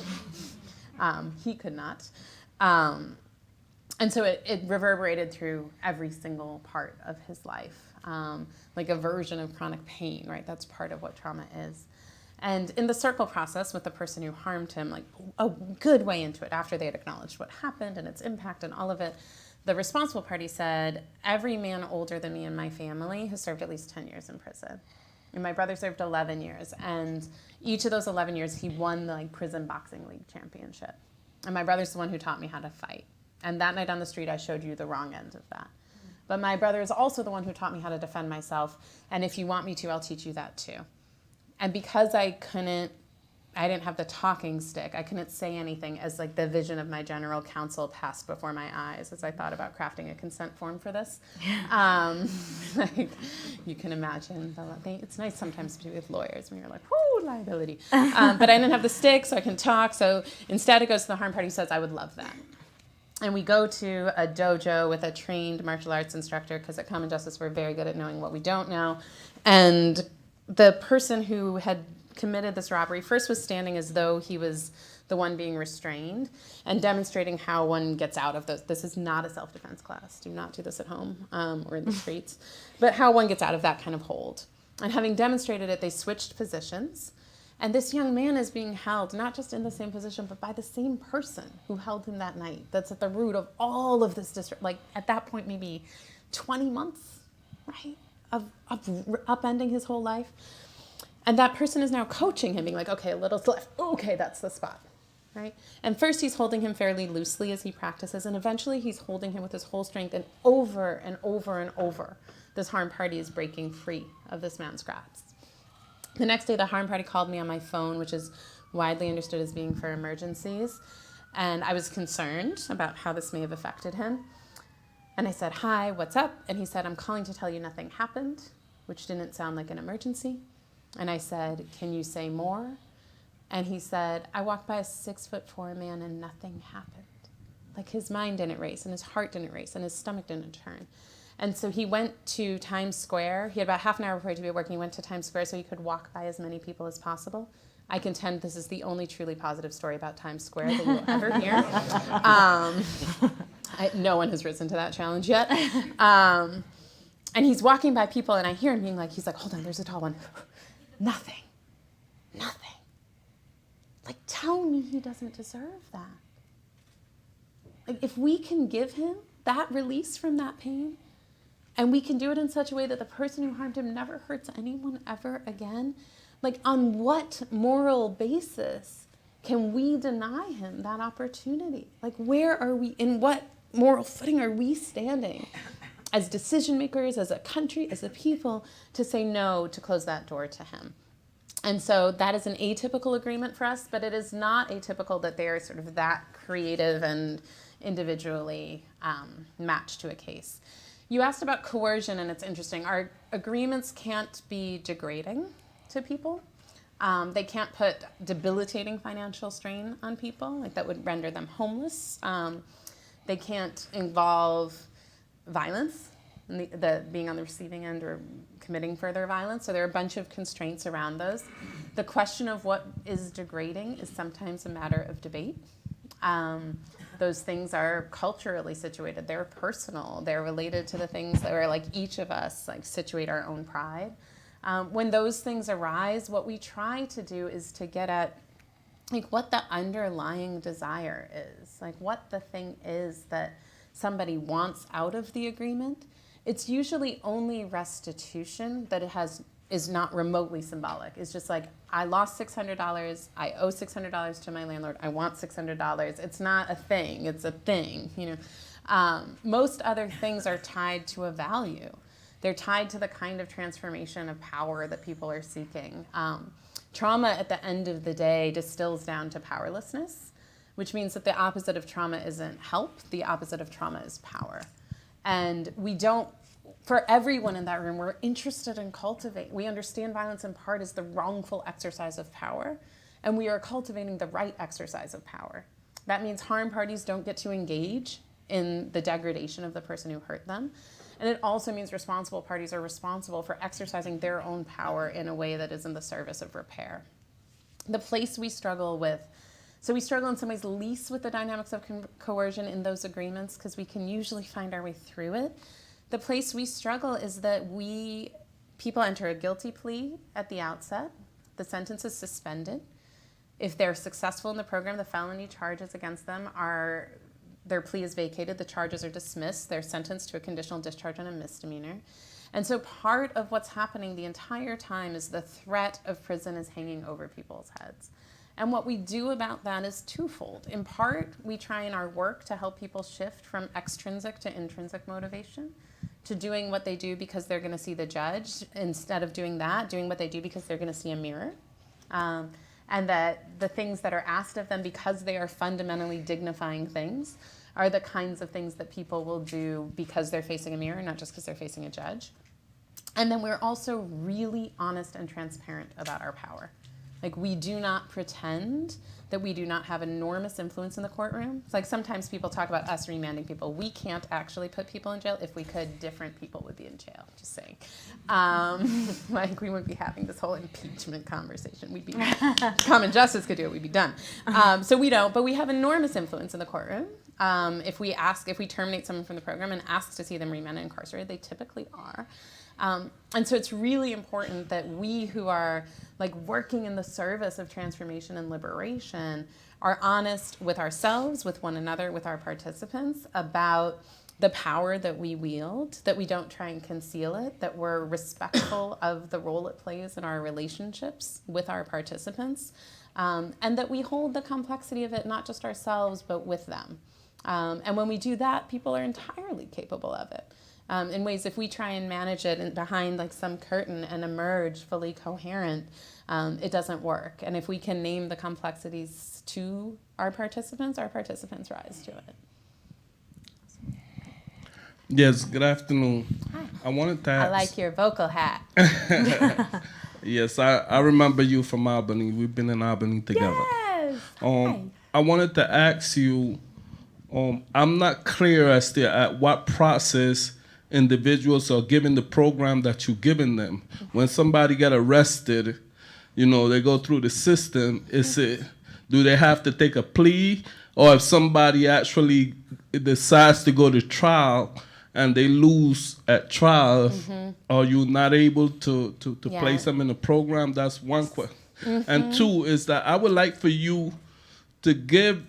he could not. And so it reverberated through every single part of his life, like a version of chronic pain, right? That's part of what trauma is. And in the circle process with the person who harmed him, like a good way into it, after they had acknowledged what happened and its impact and all of it, the responsible party said, every man older than me in my family has served at least 10 years in prison. And my brother served 11 years. And each of those 11 years, he won the prison boxing league championship. And my brother's the one who taught me how to fight. And that night on the street, I showed you the wrong end of that. But my brother is also the one who taught me how to defend myself. And if you want me to, I'll teach you that too. And because I didn't have the talking stick, I couldn't say anything as the vision of my general counsel passed before my eyes as I thought about crafting a consent form for this. You can imagine, it's nice sometimes to be with lawyers when you're like, whoo, liability. But I didn't have the stick, so I can talk. So instead it goes to the harm party, who says, I would love that. And we go to a dojo with a trained martial arts instructor, because at Common Justice we're very good at knowing what we don't know. And the person who had committed this robbery first was standing as though he was the one being restrained and demonstrating how one gets out of those. This is not a self-defense class. Do not do this at home or in the streets. But how one gets out of that kind of hold. And having demonstrated it, they switched positions. And this young man is being held not just in the same position, but by the same person who held him that night. That's at the root of all of this district. At that point, maybe 20 months, right? Of upending his whole life. And that person is now coaching him, being like, okay, a little to the left. Okay, that's the spot, right? And first he's holding him fairly loosely as he practices, and eventually he's holding him with his whole strength, and over and over and over, this harm party is breaking free of this man's grasp. The next day, the harm party called me on my phone, which is widely understood as being for emergencies, and I was concerned about how this may have affected him. And I said, hi, what's up? And he said, I'm calling to tell you nothing happened, which didn't sound like an emergency. And I said, can you say more? And he said, I walked by a 6'4" man and nothing happened. His mind didn't race and his heart didn't race and his stomach didn't turn. And so he went to Times Square. He had about half an hour before he had to be at work. He went to Times Square so he could walk by as many people as possible. I contend this is the only truly positive story about Times Square that you'll ever hear. No one has risen to that challenge yet. And he's walking by people, and I hear him being he's like, hold on, there's a tall one. Nothing. Tell me he doesn't deserve that. If we can give him that release from that pain, and we can do it in such a way that the person who harmed him never hurts anyone ever again, on what moral basis can we deny him that opportunity? Where are we, in what moral footing are we standing as decision makers, as a country, as a people, to say no, to close that door to him? And so that is an atypical agreement for us, but it is not atypical that they are sort of that creative and individually matched to a case. You asked about coercion, and it's interesting. Our agreements can't be degrading to people. They can't put debilitating financial strain on people, that would render them homeless. They can't involve violence, the being on the receiving end or committing further violence. So there are a bunch of constraints around those. The question of what is degrading is sometimes a matter of debate. Those things are culturally situated. They're personal. They're related to the things that are each of us situate our own pride. When those things arise, what we try to do is to get at like what the underlying desire is, like what the thing is that somebody wants out of the agreement. It's usually only restitution that is not remotely symbolic. It's just like, I lost $600, I owe $600 to my landlord, I want $600. It's not a thing, it's a thing, Most other things are tied to a value. They're tied to the kind of transformation of power that people are seeking. Trauma at the end of the day distills down to powerlessness, which means that the opposite of trauma isn't help, the opposite of trauma is power. And for everyone in that room, we're interested in we understand violence in part as the wrongful exercise of power, and we are cultivating the right exercise of power. That means harm parties don't get to engage in the degradation of the person who hurt them. And it also means responsible parties are responsible for exercising their own power in a way that is in the service of repair. The place we struggle with, so we struggle in some ways least with the dynamics of coercion in those agreements because we can usually find our way through it. The place we struggle is that people enter a guilty plea at the outset. The sentence is suspended. If they're successful in the program, the felony charges against them their plea is vacated, the charges are dismissed, they're sentenced to a conditional discharge on a misdemeanor. And so part of what's happening the entire time is the threat of prison is hanging over people's heads. And what we do about that is twofold. In part, we try in our work to help people shift from extrinsic to intrinsic motivation, to doing what they do because they're going to see the judge, instead of doing what they do because they're going to see a mirror. And that the things that are asked of them because they are fundamentally dignifying things are the kinds of things that people will do because they're facing a mirror, not just because they're facing a judge. And then we're also really honest and transparent about our power. Like, we do not pretend that we do not have enormous influence in the courtroom. It's like sometimes people talk about us remanding people. We can't actually put people in jail. If we could, different people would be in jail, just saying. Like, we wouldn't be having this whole impeachment conversation. We'd be, common justice could do it, we'd be done. So we don't, but we have enormous influence in the courtroom. If we terminate someone from the program and ask to see them remanded and incarcerated, they typically are. And so it's really important that we who are like working in the service of transformation and liberation are honest with ourselves, with one another, with our participants about the power that we wield, that we don't try and conceal it, that we're respectful of the role it plays in our relationships with our participants, and that we hold the complexity of it, not just ourselves, but with them. And when we do that, people are entirely capable of it. In ways, if we try and manage it behind like some curtain and emerge fully coherent, it doesn't work. And if we can name the complexities to our participants rise to it. Yes, good afternoon. Hi. I wanted to ask. I like your vocal hat. Yes, I remember you from Albany. We've been in Albany together. Yes. Hi. I wanted to ask you, I'm not clear as to at what process individuals are given the program that you've given them. When somebody get arrested, they go through the system. Do they have to take a plea? Or if somebody actually decides to go to trial and they lose at trial, are you not able to place them in the program? That's one question. And two is that I would like for you to give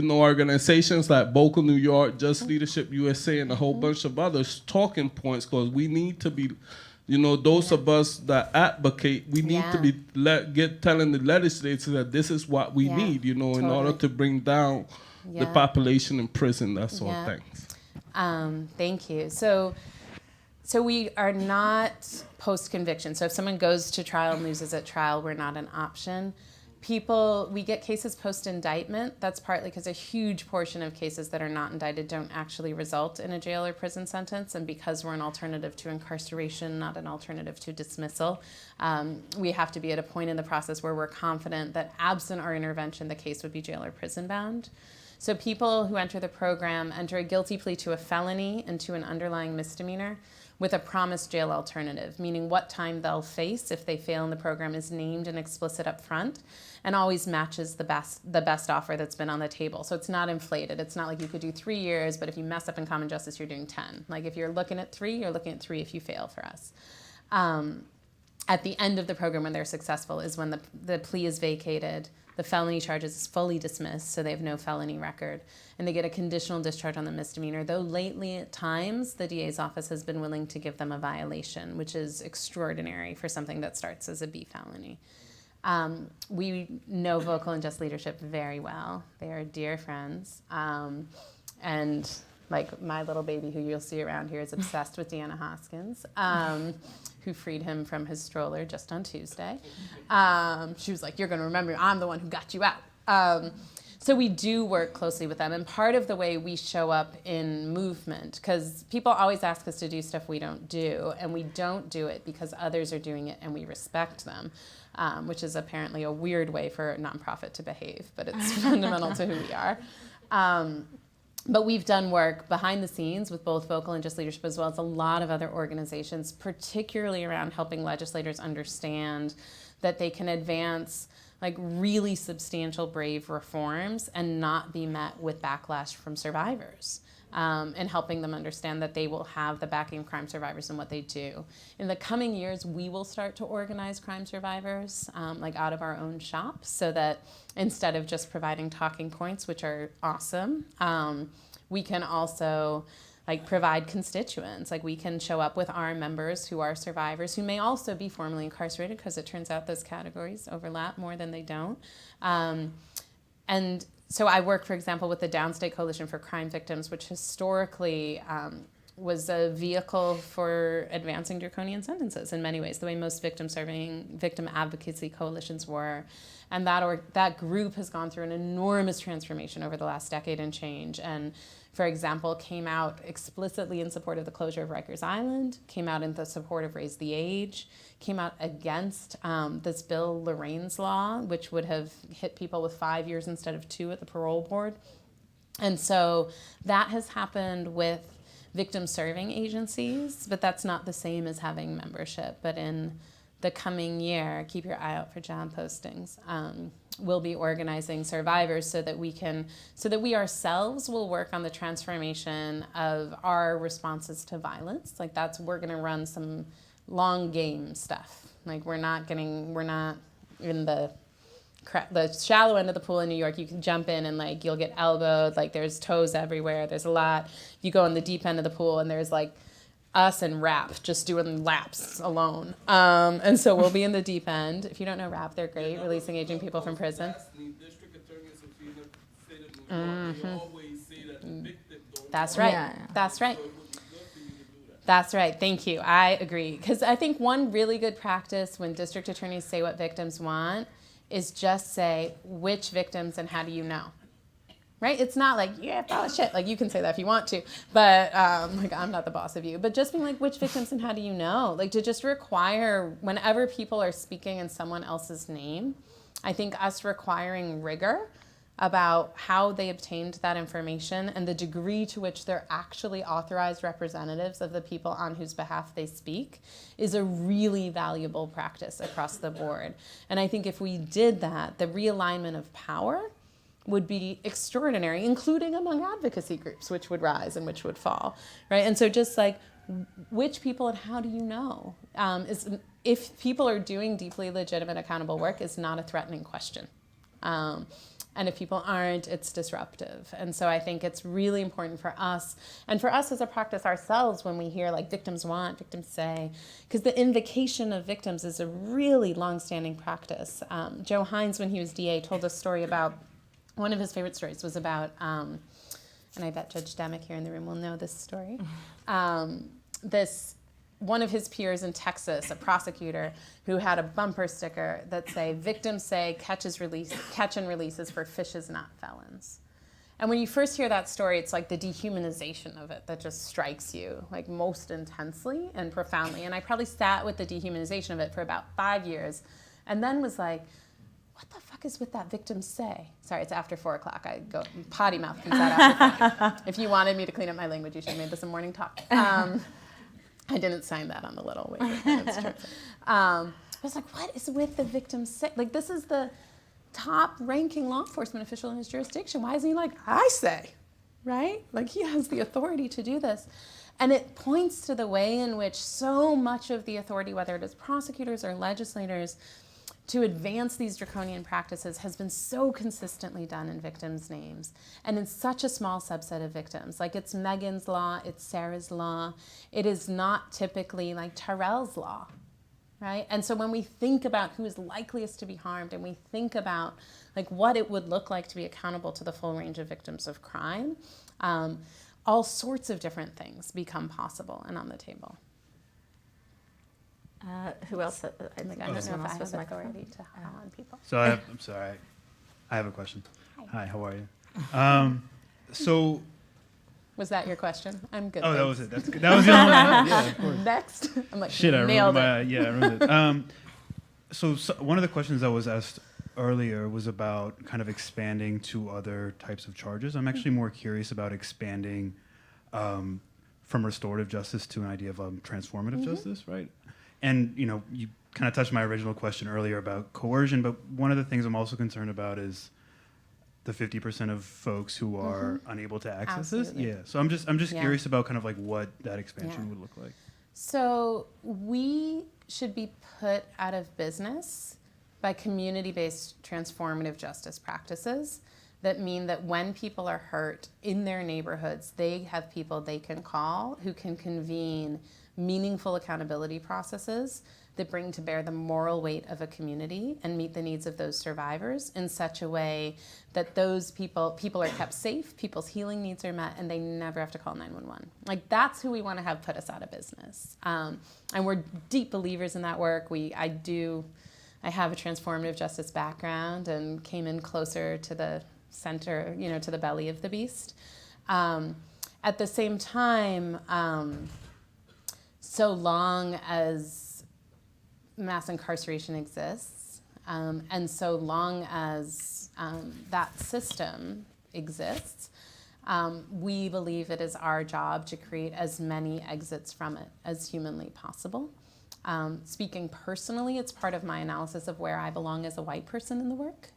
organizations like Vocal New York, Just Leadership USA, and a whole bunch of others talking points, because we need to be, those of us that advocate, we need to be telling the legislators that this is what we need, in order to bring down the population in prison. That's all. Thanks. Thank you. So we are not post-conviction. So if someone goes to trial and loses at trial, we're not an option. We get cases post-indictment. That's partly because a huge portion of cases that are not indicted don't actually result in a jail or prison sentence. And because we're an alternative to incarceration, not an alternative to dismissal, we have to be at a point in the process where we're confident that absent our intervention, the case would be jail or prison bound. So people who enter the program enter a guilty plea to a felony and to an underlying misdemeanor with a promised jail alternative, meaning what time they'll face if they fail in the program is named and explicit up front and always matches the best offer that's been on the table. So it's not inflated. It's not like you could do 3 years, but if you mess up in common justice, you're doing 10. Like if you're looking at 3, you're looking at 3 if you fail for us. at the end of the program, when they're successful, is when the plea is vacated, the felony charges is fully dismissed, so they have no felony record, and they get a conditional discharge on the misdemeanor, though lately at times the DA's office has been willing to give them a violation, which is extraordinary for something that starts as a B felony. We know Vocal and Just Leadership very well. They are dear friends. And like my little baby who you'll see around here is obsessed with Deanna Hoskins, who freed him from his stroller just on Tuesday. She was like, you're going to remember, I'm the one who got you out. So we do work closely with them. And part of the way we show up in movement, because people always ask us to do stuff we don't do, and we don't do it because others are doing it and we respect them, which is apparently a weird way for a nonprofit to behave, but it's fundamental to who we are. But we've done work behind the scenes with both Vocal and Just Leadership, as well as a lot of other organizations, particularly around helping legislators understand that they can advance like really substantial, brave reforms and not be met with backlash from survivors, and helping them understand that they will have the backing of crime survivors in what they do. In the coming years, we will start to organize crime survivors like out of our own shops, so that instead of just providing talking points, which are awesome, we can also like provide constituents. Like we can show up with our members who are survivors, who may also be formerly incarcerated, because it turns out those categories overlap more than they don't. And so I work, for example, with the Downstate Coalition for Crime Victims, which historically was a vehicle for advancing draconian sentences in many ways, the way most victim advocacy coalitions were. And that group has gone through an enormous transformation over the last decade and change. And for example, came out explicitly in support of the closure of Rikers Island, came out in the support of Raise the Age, came out against this bill, Lorraine's Law, which would have hit people with 5 years instead of 2 at the parole board. And so that has happened with victim serving agencies, but that's not the same as having membership. But in the coming year, keep your eye out for job postings. We'll be organizing survivors so that we ourselves will work on the transformation of our responses to violence. Like we're gonna run some long game stuff. Like we're not in the shallow end of the pool in New York. You can jump in and like you'll get elbowed, like there's toes everywhere, there's a lot. You go in the deep end of the pool and there's like us and rap just doing laps alone. And so we'll be in the deep end. If you don't know rap, they're great, releasing aging people from prison. That's right. Yeah. That's right. That's right. Thank you. I agree. Because I think one really good practice when district attorneys say what victims want is just say which victims and how do you know. Right? It's not like, yeah, oh shit. Like, you can say that if you want to, but like, I'm not the boss of you. But just being like, which victims and how do you know? Like, to just require, whenever people are speaking in someone else's name, I think us requiring rigor about how they obtained that information and the degree to which they're actually authorized representatives of the people on whose behalf they speak is a really valuable practice across the board. And I think if we did that, the realignment of power would be extraordinary, including among advocacy groups, which would rise and which would fall, right? And so just like, which people and how do you know? If people are doing deeply legitimate, accountable work, is not a threatening question. And if people aren't, it's disruptive. And so I think it's really important for us, and for us as a practice ourselves, when we hear like victims want, victims say, because the invocation of victims is a really long-standing practice. Joe Hines, when he was DA, told a story about, one of his favorite stories was about, and I bet Judge Demick here in the room will know this story, one of his peers in Texas, a prosecutor, who had a bumper sticker that say, victims say catch and releases for fishes, not felons. And when you first hear that story, it's like the dehumanization of it that just strikes you like most intensely and profoundly. And I probably sat with the dehumanization of it for about 5 years and then was like, what the fuck is with that victim say? Sorry, it's after 4 o'clock. I go, potty mouth comes out after 4. If you wanted me to clean up my language, you should have made this a morning talk. I didn't sign that on the little waiver. That's true. I was like, what is with the victim say? Like, this is the top-ranking law enforcement official in his jurisdiction. Why isn't he like, I say, right? Like, he has the authority to do this. And it points to the way in which so much of the authority, whether it is prosecutors or legislators, to advance these draconian practices has been so consistently done in victims' names and in such a small subset of victims. Like it's Megan's law, it's Sarah's law. It is not typically like Terrell's law, right? And so when we think about who is likeliest to be harmed and we think about like what it would look like to be accountable to the full range of victims of crime, all sorts of different things become possible and on the table. Who else? I think I don't know if I have was authority to call on people. So I'm sorry, I have a question. Hi, how are you? So, Was that your question? I'm good. oh, that thanks. was it. That's good. That was the only one. Yeah, of course. Next. I'm like, Shit, I nailed remember it. I remember it. So one of the questions that was asked earlier was about kind of expanding to other types of charges. I'm actually more curious about expanding from restorative justice to an idea of transformative justice, right? And, you know, you kind of touched my original question earlier about coercion, but one of the things I'm also concerned about is the 50% of folks who are unable to access Absolutely. this. Yeah. So I'm just Yeah. curious about kind of like what that expansion Yeah. would look like. So we should be put out of business by community-based transformative justice practices that mean that when people are hurt in their neighborhoods, they have people they can call who can convene meaningful accountability processes that bring to bear the moral weight of a community and meet the needs of those survivors in such a way that those people are kept safe, people's healing needs are met, and they never have to call 911. Like that's who we want to have put us out of business. And we're deep believers in that work. I have a transformative justice background and came in closer to the center, to the belly of the beast. At the same time, so long as mass incarceration exists, and so long as that system exists, we believe it is our job to create as many exits from it as humanly possible. Speaking personally, it's part of my analysis of where I belong as a white person in the work.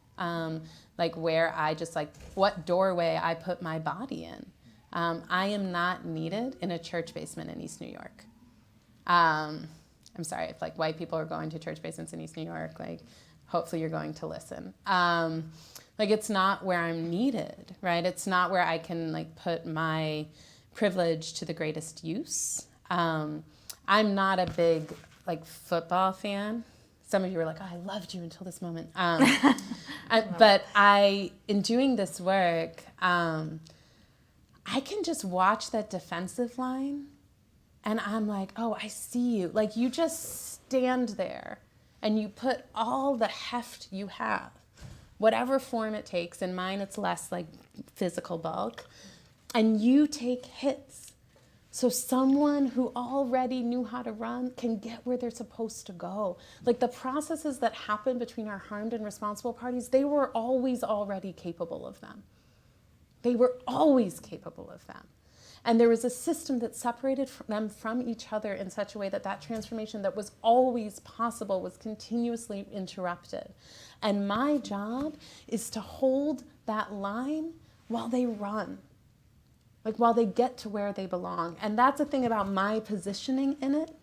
Like where I just what doorway I put my body in. I am not needed in a church basement in East New York. I'm sorry if white people are going to church basements in East New York, hopefully you're going to listen. It's not where I'm needed, right? It's not where I can put my privilege to the greatest use. I'm not a big football fan. Some of you were like, oh, I loved you until this moment. But in doing this work, I can just watch that defensive line and I'm like, oh, I see you. You just stand there and you put all the heft you have, whatever form it takes. In mine, it's less physical bulk. And you take hits. So someone who already knew how to run can get where they're supposed to go. The processes that happen between our harmed and responsible parties, they were always already capable of them. They were always capable of them. And there was a system that separated them from each other in such a way that transformation that was always possible was continuously interrupted. And my job is to hold that line while they run. While they get to where they belong. And that's the thing about my positioning in it.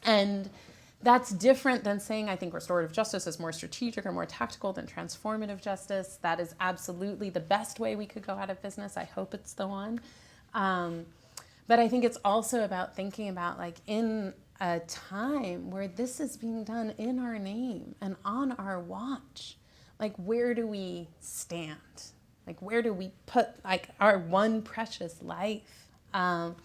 And that's different than saying I think restorative justice is more strategic or more tactical than transformative justice. That is absolutely the best way we could go out of business. I hope it's the one. But I think it's also about thinking about in a time where this is being done in our name and on our watch, where do we stand? Where do we put our one precious life? And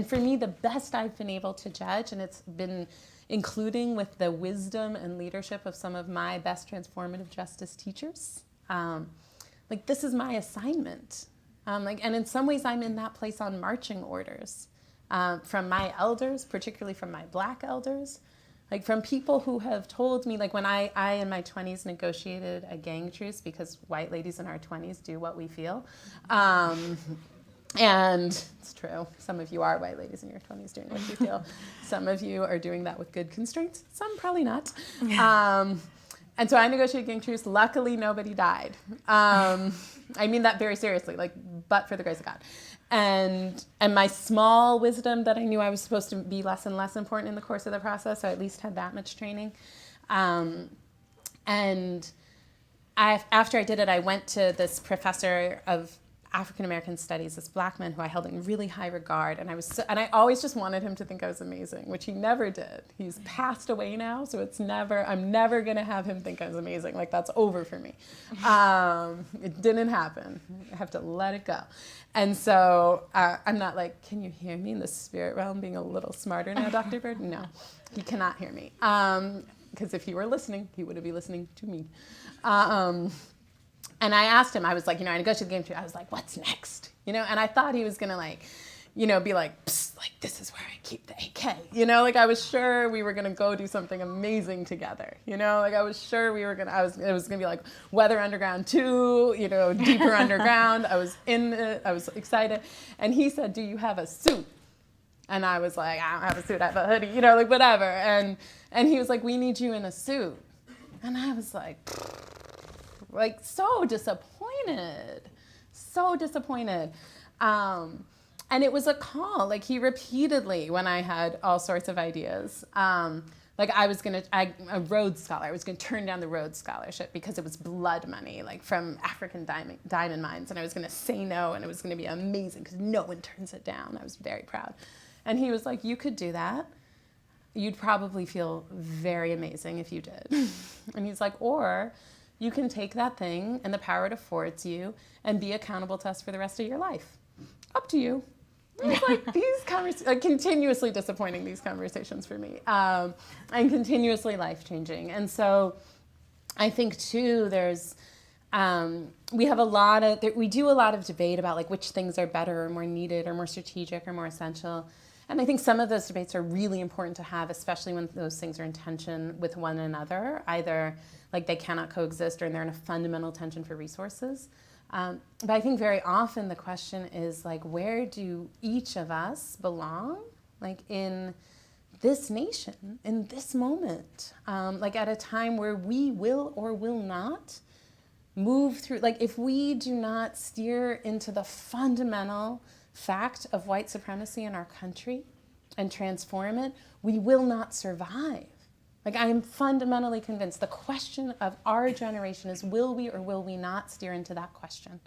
for me, the best I've been able to judge, and it's been including with the wisdom and leadership of some of my best transformative justice teachers, this is my assignment. And in some ways, I'm in that place on marching orders from my elders, particularly from my Black elders, from people who have told me, when I in my 20s negotiated a gang truce because white ladies in our 20s do what we feel. And it's true. Some of you are white ladies in your 20s doing what you feel. Some of you are doing that with good constraints. Some probably not. And so I negotiated gang truce. Luckily, nobody died. I mean that very seriously, but for the grace of God. And my small wisdom that I knew I was supposed to be less and less important in the course of the process, so I at least had that much training. After I did it, I went to this professor of African American studies, this black man who I held in really high regard, and I always just wanted him to think I was amazing, which he never did. He's passed away now, so I'm never gonna have him think I was amazing. Like, that's over for me. It didn't happen. I have to let it go. And so I'm not like, can you hear me in the spirit realm being a little smarter now, Dr. Bird? No, he cannot hear me. Because if he were listening, he would be listening to me. And I asked him, I was like, I negotiated the game too. I was like, what's next? And I thought he was gonna be like, psst, like, this is where I keep the AK. Like, I was sure we were gonna go do something amazing together. Like, I was sure it was gonna be like Weather Underground 2, Deeper Underground. I was in it, I was excited. And he said, do you have a suit? And I was like, I don't have a suit, I have a hoodie, like, whatever. And he was like, we need you in a suit. And I was like so disappointed. And it was a call. Like, he repeatedly, when I had all sorts of ideas, like, a Rhodes Scholar, I was gonna turn down the Rhodes Scholarship because it was blood money, like, from African diamond mines, and I was gonna say no, and it was gonna be amazing because no one turns it down. I was very proud. And he was like, you could do that. You'd probably feel very amazing if you did. And he's like, or you can take that thing and the power it affords you and be accountable to us for the rest of your life. Up to you. And it's like, these conversations, continuously disappointing, these conversations for me, and continuously life-changing. And so I think, too, there's, we do a lot of debate about, like, which things are better or more needed or more strategic or more essential. And I think some of those debates are really important to have, especially when those things are in tension with one another, either like they cannot coexist or they're in a fundamental tension for resources. But I think very often the question is, like, where do each of us belong, like, in this nation, in this moment, like, at a time where we will or will not move through, like, if we do not steer into the fundamental fact of white supremacy in our country and transform it, we will not survive. Like, I am fundamentally convinced the question of our generation is, will we or will we not steer into that question?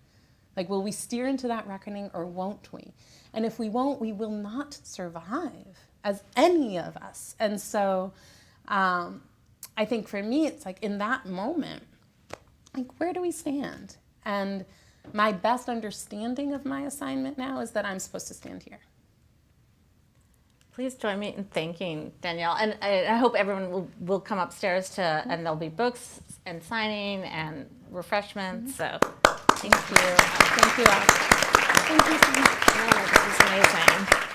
Like, will we steer into that reckoning or won't we? And if we won't, we will not survive as any of us. And so I think for me, it's like, in that moment, like, where do we stand? And my best understanding of my assignment now is that I'm supposed to stand here. Please join me in thanking Danielle. And I hope everyone will come upstairs and there'll be books and signing and refreshments. So thank you. Thank you all. Thank you so much. No, this is amazing.